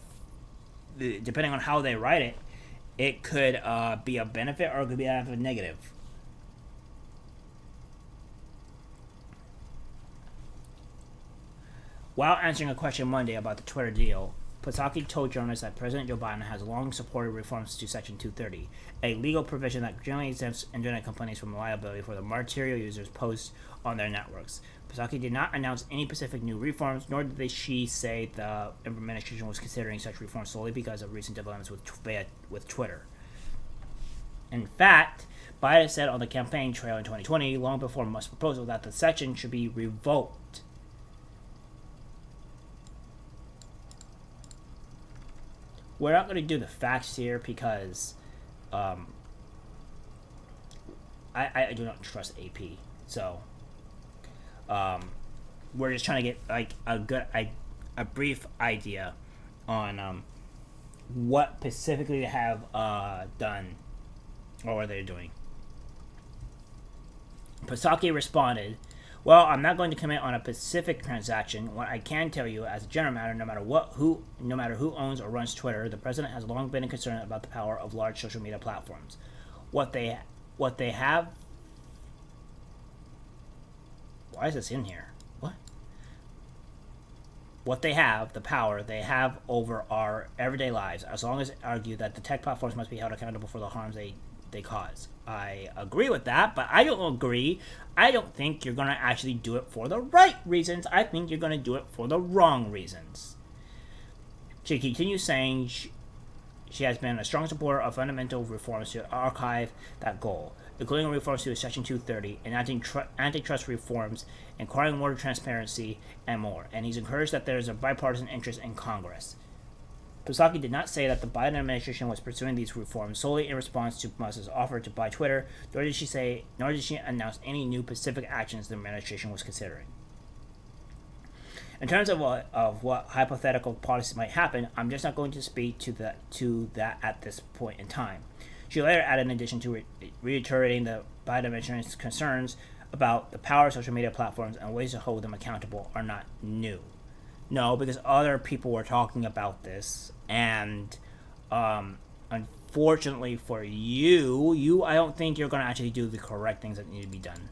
depending on how they write it, it could be a benefit or it could be a negative. While answering a question Monday about the Twitter deal, Psaki told journalists that President Joe Biden has long supported reforms to Section 230, a legal provision that generally exempts internet companies from liability for the material users post on their networks. Psaki did not announce any specific new reforms, nor did she say the administration was considering such reforms solely because of recent developments with Twitter. In fact, Biden said on the campaign trail in 2020, long before Musk's proposal, that the section should be revoked. We're not going to do the facts here because I do not trust AP. So we're just trying to get like a brief idea on what specifically they have done or what they're doing. Psaki responded, "Well, I'm not going to comment on a specific transaction. What I can tell you, as a general matter, no matter who owns or runs Twitter, the president has long been concerned about the power of large social media platforms. What they have. Why is this in here? What? What they have, the power they have over our everyday lives, as long as argue that the tech platforms must be held accountable for the harms they cause. I agree with that, but I don't agree. I don't think you're going to actually do it for the right reasons. I think you're going to do it for the wrong reasons." She continues saying she has been a strong supporter of fundamental reforms to archive that goal, including reforms to Section 230, enacting antitrust reforms, requiring more transparency, and more. And he's encouraged that there is a bipartisan interest in Congress. Psaki did not say that the Biden administration was pursuing these reforms solely in response to Musk's offer to buy Twitter, nor did she announce any new specific actions the administration was considering. In terms of what hypothetical policies might happen, I'm just not going to speak to that at this point in time. She later added, in addition to reiterating the Biden administration's concerns about the power of social media platforms and ways to hold them accountable are not new. No, because other people were talking about this, and unfortunately for you, I don't think you're going to actually do the correct things that need to be done.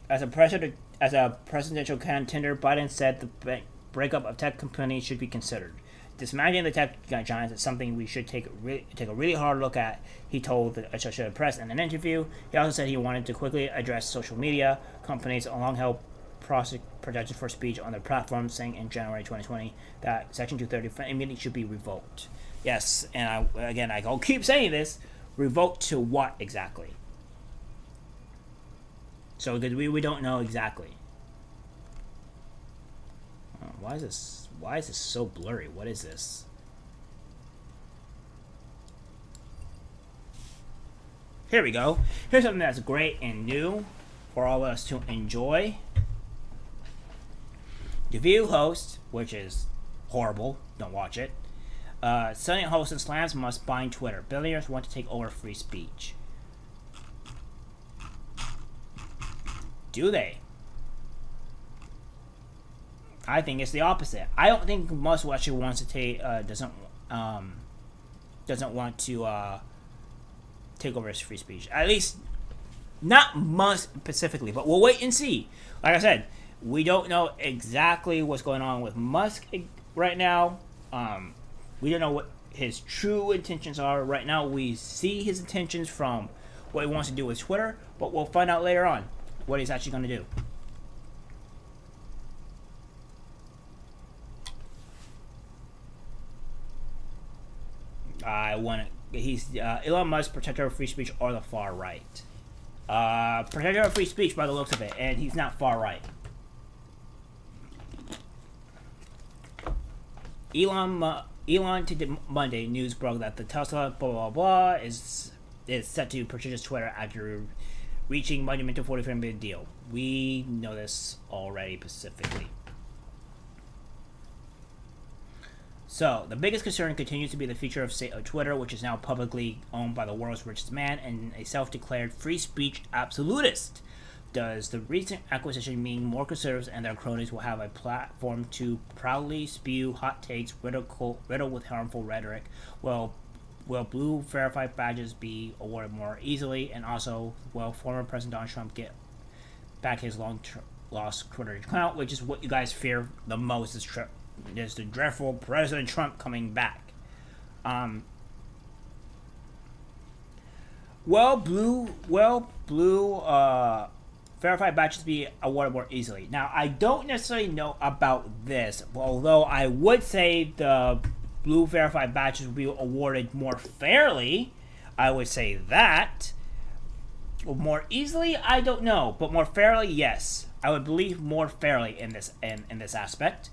As a presidential contender, Biden said the breakup of tech companies should be considered. Dismantling the tech giants is something we should take a really hard look at, he told the Associated Press in an interview. He also said he wanted to quickly address social media companies long held protected for speech on their platform, saying in January 2020 that Section 230 immediately should be revoked. Yes, and I'll keep saying this, revoked to what exactly? So because we don't know exactly. Why is this so blurry? What is this? Here we go. Here's something that's great and new for all of us to enjoy. The View host, which is horrible, don't watch it. Sunny host and slams Musk buying Twitter. Billionaires want to take over free speech. Do they? I think it's the opposite. I don't think Musk actually wants to take doesn't want to take over his free speech. At least not Musk specifically, but we'll wait and see. Like I said, we don't know exactly what's going on with Musk right now. We don't know what his true intentions are right now. We see his intentions from what he wants to do with Twitter, but we'll find out later on what he's actually going to do. He's Elon Musk, protector of free speech, or the far right. Protector of free speech by the looks of it, and he's not far right. Elon to Monday news broke that the Tesla blah blah blah is set to purchase Twitter after reaching monumental $45 billion deal. We know this already specifically. So, the biggest concern continues to be the future of Twitter, which is now publicly owned by the world's richest man and a self-declared free speech absolutist. Does the recent acquisition mean more conservatives and their cronies will have a platform to proudly spew hot takes riddled with harmful rhetoric? Will blue verified badges be awarded more easily? And also, will former President Donald Trump get back his long-lost Twitter account, which is what you guys fear the most, is the dreadful President Trump coming back. Blue verified badges be awarded more easily. Now, I don't necessarily know about this, although I would say the blue verified badges will be awarded more fairly. I would say that. More easily, I don't know, but more fairly, yes. I would believe more fairly in this aspect.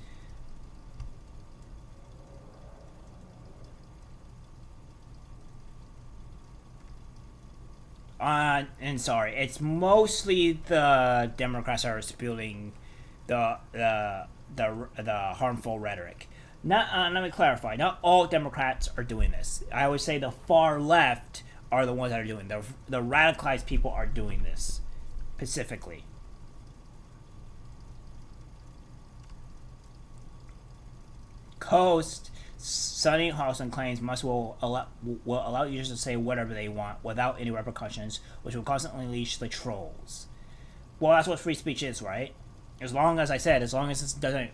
And sorry, it's mostly the Democrats are spewing the harmful rhetoric. Let me clarify. Not all Democrats are doing this. I would say the far left are the ones that are doing the radicalized people are doing this specifically. Coast Sunny Hawson claims will allow users to say whatever they want without any repercussions, which will constantly unleash the trolls. Well, that's what free speech is, right? As long as this doesn't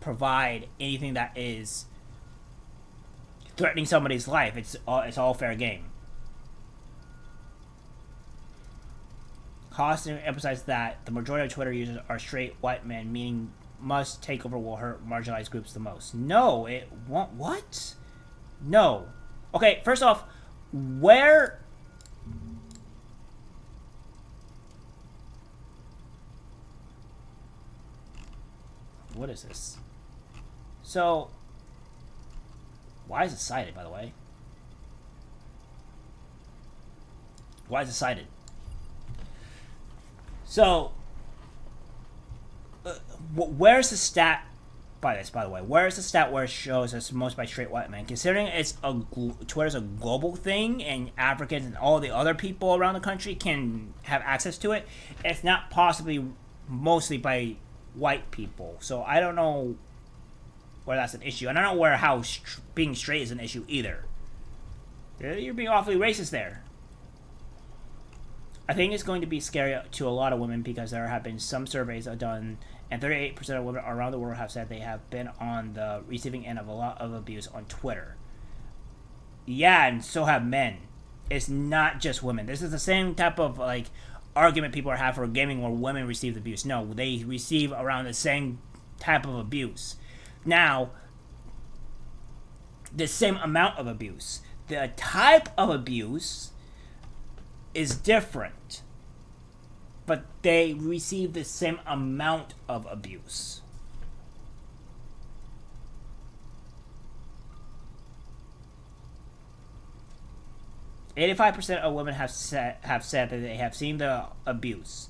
provide anything that is threatening somebody's life, it's all fair game. Hawson emphasized that the majority of Twitter users are straight white men, meaning must takeover will hurt marginalized groups the most. No, it won't. What? No. Okay, first off, where... What is this? So, why is it cited, by the way? Why is it cited? So, where's the stat by this, by the way? Where's the stat where it shows it's most by straight white men? Considering Twitter's a global thing and Africans and all the other people around the country can have access to it, it's not possibly mostly by white people. So I don't know where that's an issue. And I don't know how being straight is an issue either. You're being awfully racist there. I think it's going to be scary to a lot of women because there have been some surveys done, and 38% of women around the world have said they have been on the receiving end of a lot of abuse on Twitter. Yeah, and so have men. It's not just women. This is the same type of argument people have for gaming where women receive abuse. No, they receive around the same type of abuse. Now, the same amount of abuse. The type of abuse is different, but they receive the same amount of abuse. "85% of women have said that they have seen the abuse."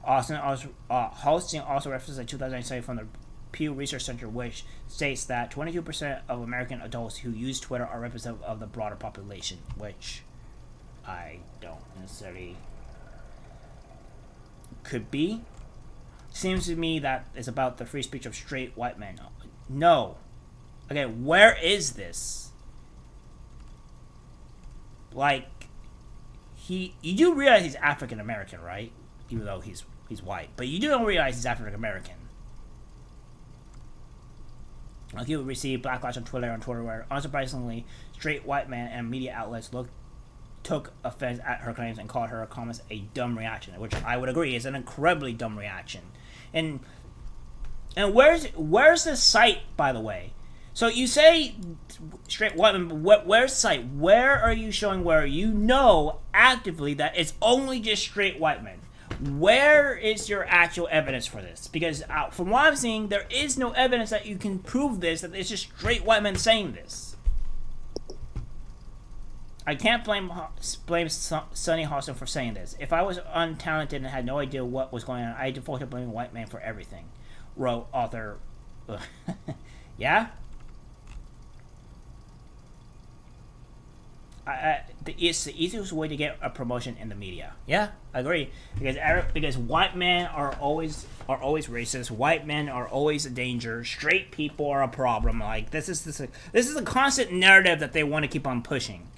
Hosting also references a 2009 study from the Pew Research Center, which states that 22% of American adults who use Twitter are representative of the broader population, which I don't necessarily... Could be. Seems to me that it's about the free speech of straight white men. No. Okay, where is this? You do realize he's African American, right? Even though he's white. But you don't realize he's African American. He would receive backlash on Twitter where, unsurprisingly, straight white men and media outlets took offense at her claims and called her comments a dumb reaction, which I would agree is an incredibly dumb reaction. And where's the site, by the way? So you say straight white men, but where's the site? Where are you showing where you know actively that it's only just straight white men? Where is your actual evidence for this? Because from what I'm seeing, there is no evidence that you can prove this, that it's just straight white men saying this. I can't blame Sunny Hawson for saying this. If I was untalented and had no idea what was going on, I default to blaming white men for everything, wrote author. Yeah? It's the easiest way to get a promotion in the media. Yeah, I agree. Because white men are always racist. White men are always a danger. Straight people are a problem. Like this is a constant narrative that they want to keep on pushing.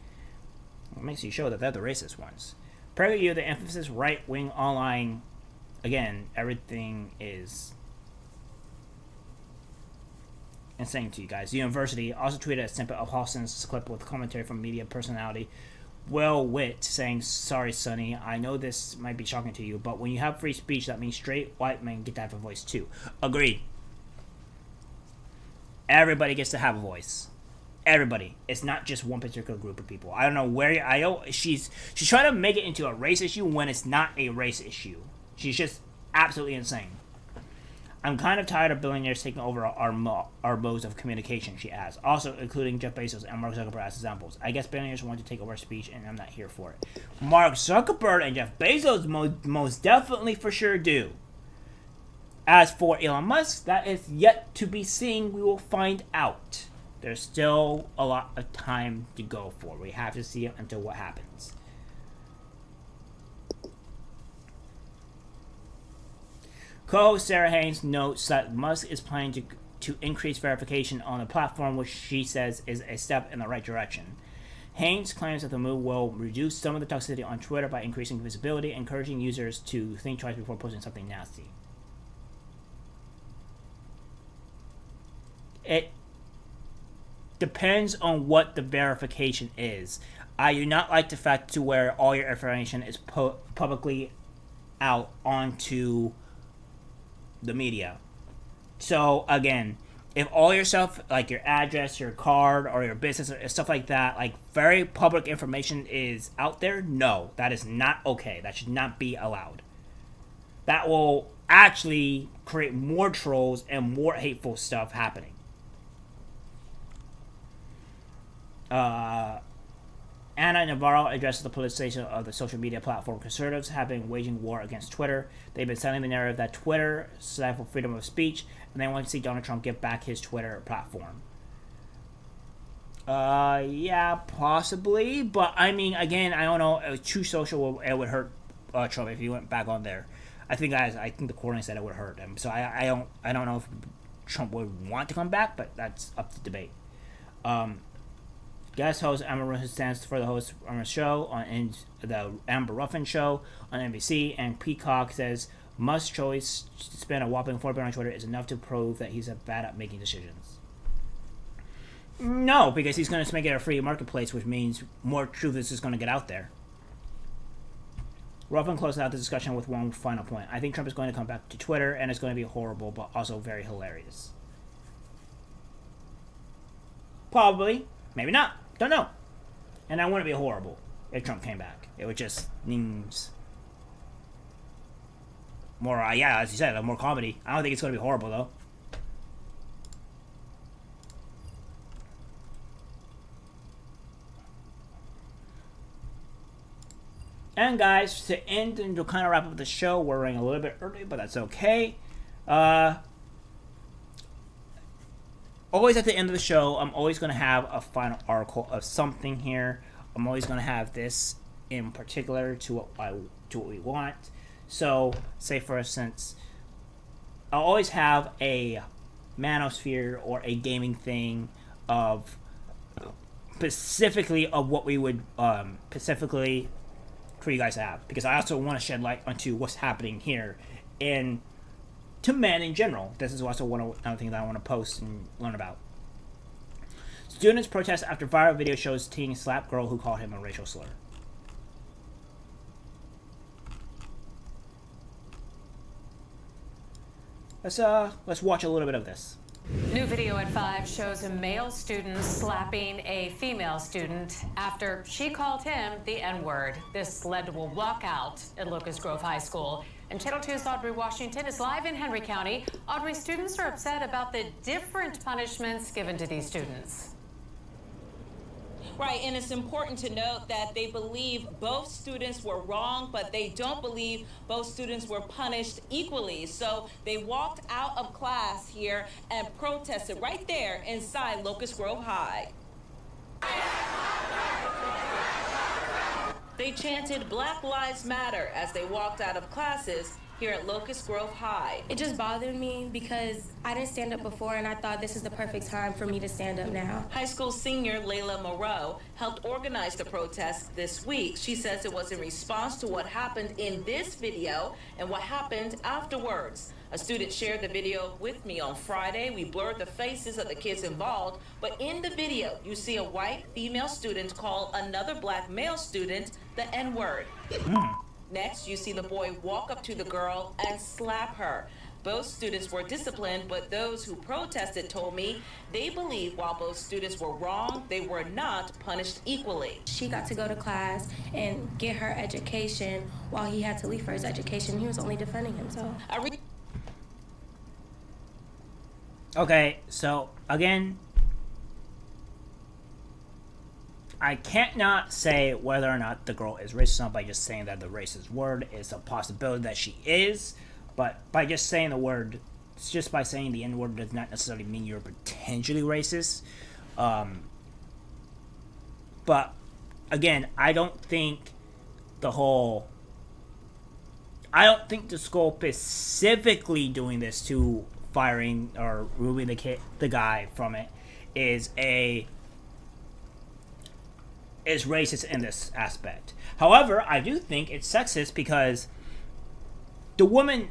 It makes you show that they're the racist ones. PragerU, the emphasis right wing online. Again, everything is insane to you guys. The university also tweeted a snippet of Halston's clip with commentary from media personality Will Witt saying, "Sorry, Sonny, I know this might be shocking to you, but when you have free speech, that means straight white men get to have a voice too." Agreed. Everybody gets to have a voice. Everybody. It's not just one particular group of people. I don't know where I know she's trying to make it into a race issue when it's not a race issue. She's just absolutely insane. "I'm kind of tired of billionaires taking over our modes of communication," she adds, also including Jeff Bezos and Mark Zuckerberg as examples. "I guess billionaires want to take over speech, and I'm not here for it." Mark Zuckerberg and Jeff Bezos most definitely for sure do. As for Elon Musk, that is yet to be seen. We will find out. There's still a lot of time to go for. We have to see it until what happens. Co-host Sarah Haynes notes that Musk is planning to increase verification on the platform, which she says is a step in the right direction. Haynes claims that the move will reduce some of the toxicity on Twitter by increasing visibility, encouraging users to think twice before posting something nasty. It depends on what the verification is. I do not like the fact to where all your information is publicly out onto the media. So again, if all your stuff, like your address, your card, or your business, or stuff like that, like very public information is out there, no, that is not okay. That should not be allowed. That will actually create more trolls and more hateful stuff happening. Ana Navarro addresses the politicization of the social media platform. Conservatives have been waging war against Twitter. They've been selling the narrative that Twitter stifles freedom of speech, and they want to see Donald Trump give back his Twitter platform. Yeah, possibly, but I mean, again, I don't know. True Social, it would hurt Trump if he went back on there. I think the coordinator said it would hurt him. So I don't know if Trump would want to come back, but that's up to debate. Guest host Amber Ruffin stands for the host on the show on the Amber Ruffin show on NBC, and Peacock says Musk's choice to spend a whopping $4 billion on Twitter is enough to prove that he's bad at making decisions. No, because he's going to make it a free marketplace, which means more truth is just going to get out there. Ruffin closed out the discussion with one final point. "I think Trump is going to come back to Twitter, and it's going to be horrible, but also very hilarious." Probably. Maybe not. Don't know. And that wouldn't be horrible if Trump came back. It would just means more, as you said, more comedy. I don't think it's going to be horrible, though. And guys, to end and to kind of wrap up the show, we're running a little bit early, but that's okay. Always at the end of the show, I'm always going to have a final article of something here. I'm always going to have this in particular to what we want. So, say for instance, I'll always have a manosphere or a gaming thing of specifically of what we would specifically for you guys to have, because I also want to shed light onto what's happening here in to men in general. This is also another thing that I want to post and learn about. Students protest after viral video shows teen slap girl who called him a racial slur. Let's watch a little bit of this. New video at 5 shows a male student slapping a female student after she called him the N-word. This led to a walkout at Locust Grove High School. And Channel 2's Audrey Washington is live in Henry County. Audrey, students are upset about the different punishments given to these students. Right, and it's important to note that they believe both students were wrong, but they don't believe both students were punished equally. So they walked out of class here and protested right there inside Locust Grove High. chanted Black Lives Matter as they walked out of classes here at Locust Grove High. It just bothered me because I didn't stand up before and I thought this is the perfect time for me to stand up now. High school senior Layla Moreau helped organize the protest this week. She says it was in response to what happened in this video and what happened afterwards. A student shared the video with me on Friday. We blurred the faces of the kids involved, but in the video, you see a white female student call another black male student the N-word. Next, you see the boy walk up to the girl and slap her. Both students were disciplined, but those who protested told me they believe while both students were wrong, they were not punished equally. She got to go to class and get her education while he had to leave for his education. He was only defending himself. Okay, so again, I can't not say whether or not the girl is racist or not by just saying that the racist word is a possibility that she is, but by just saying the word, just by saying the N-word does not necessarily mean you're potentially racist. But again, I don't think the school specifically doing this to firing or removing the guy from it is racist in this aspect. However, I do think it's sexist because the woman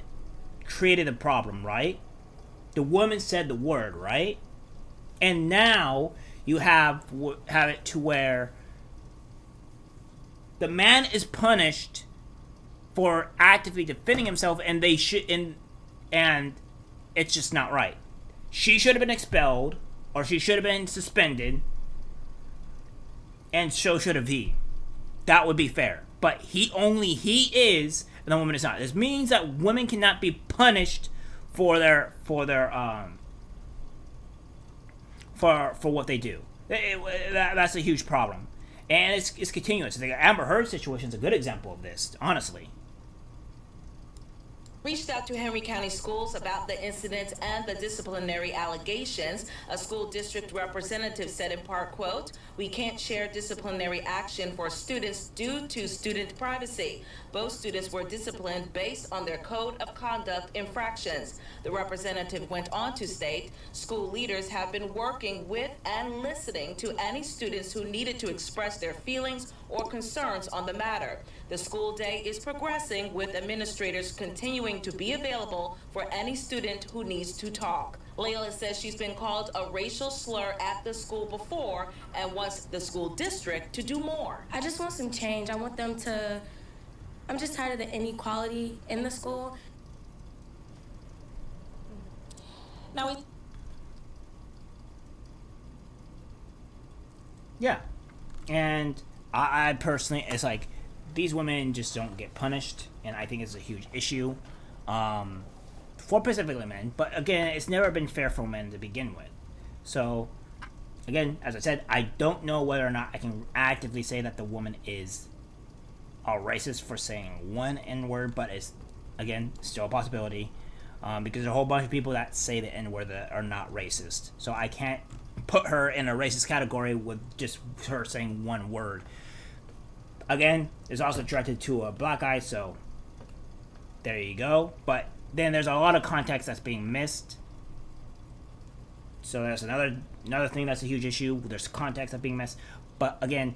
created the problem, right? The woman said the word, right? And now you have it to where the man is punished for actively defending himself, and and it's just not right. She should have been expelled, or she should have been suspended, and so should have he. That would be fair. But he is, and the woman is not. This means that women cannot be punished for what they do. That's a huge problem, and it's continuous. The Amber Heard situation is a good example of this, honestly. Reached out to Henry County Schools about the incident and the disciplinary allegations. A school district representative said in part, quote, "We can't share disciplinary action for students due to student privacy. Both students were disciplined based on their code of conduct infractions." The representative went on to state, school leaders have been working with and listening to any students who needed to express their feelings or concerns on the matter. The school day is progressing, with administrators continuing to be available for any student who needs to talk. Layla says she's been called a racial slur at the school before and wants the school district to do more. I just want some change. I want them to... I'm just tired of the inequality in the school. Now, Yeah. And I personally, it's like, these women just don't get punished, and I think it's a huge issue for specifically men. But again, it's never been fair for men to begin with. So, again, as I said, I don't know whether or not I can actively say that the woman is a racist for saying one N-word, but it's, again, still a possibility because there's a whole bunch of people that say the N-word that are not racist. So I can't put her in a racist category with just her saying one word. Again, it's also directed to a black guy, so there you go. But then there's a lot of context that's being missed. So that's another thing that's a huge issue. There's context that's being missed. But again,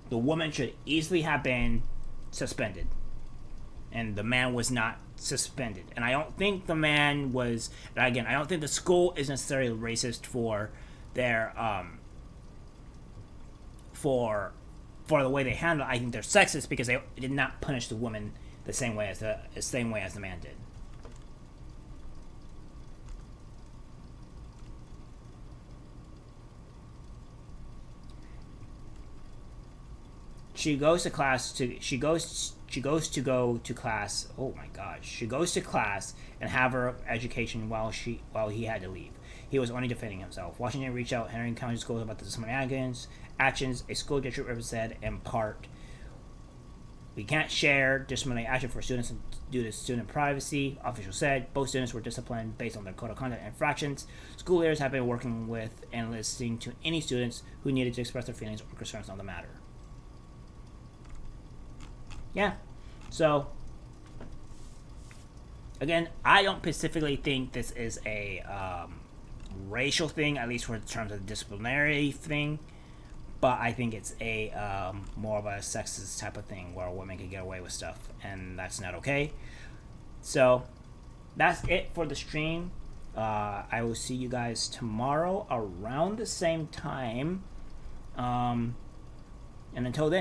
the woman should easily have been suspended. And the man was not suspended. And I don't think the man was... Again, I don't think the school is necessarily racist for their... For the way they handle it. I think they're sexist because they did not punish the woman the same way as the man did. She goes to class. Oh my gosh! She goes to class and have her education while he had to leave. He was only defending himself. Washington reached out Henry County Schools about the disciplinary actions. A school district rep said in part, "We can't share disciplinary action for students due to student privacy." Officials said both students were disciplined based on their code of conduct infractions. School leaders have been working with and listening to any students who needed to express their feelings or concerns on the matter. yeah. So again, I don't specifically think this is a racial thing, at least for in terms of the disciplinary thing. But I think it's a more of a sexist type of thing where women can get away with stuff, and that's not okay. So that's it for the stream. I will see you guys tomorrow around the same time. And until then.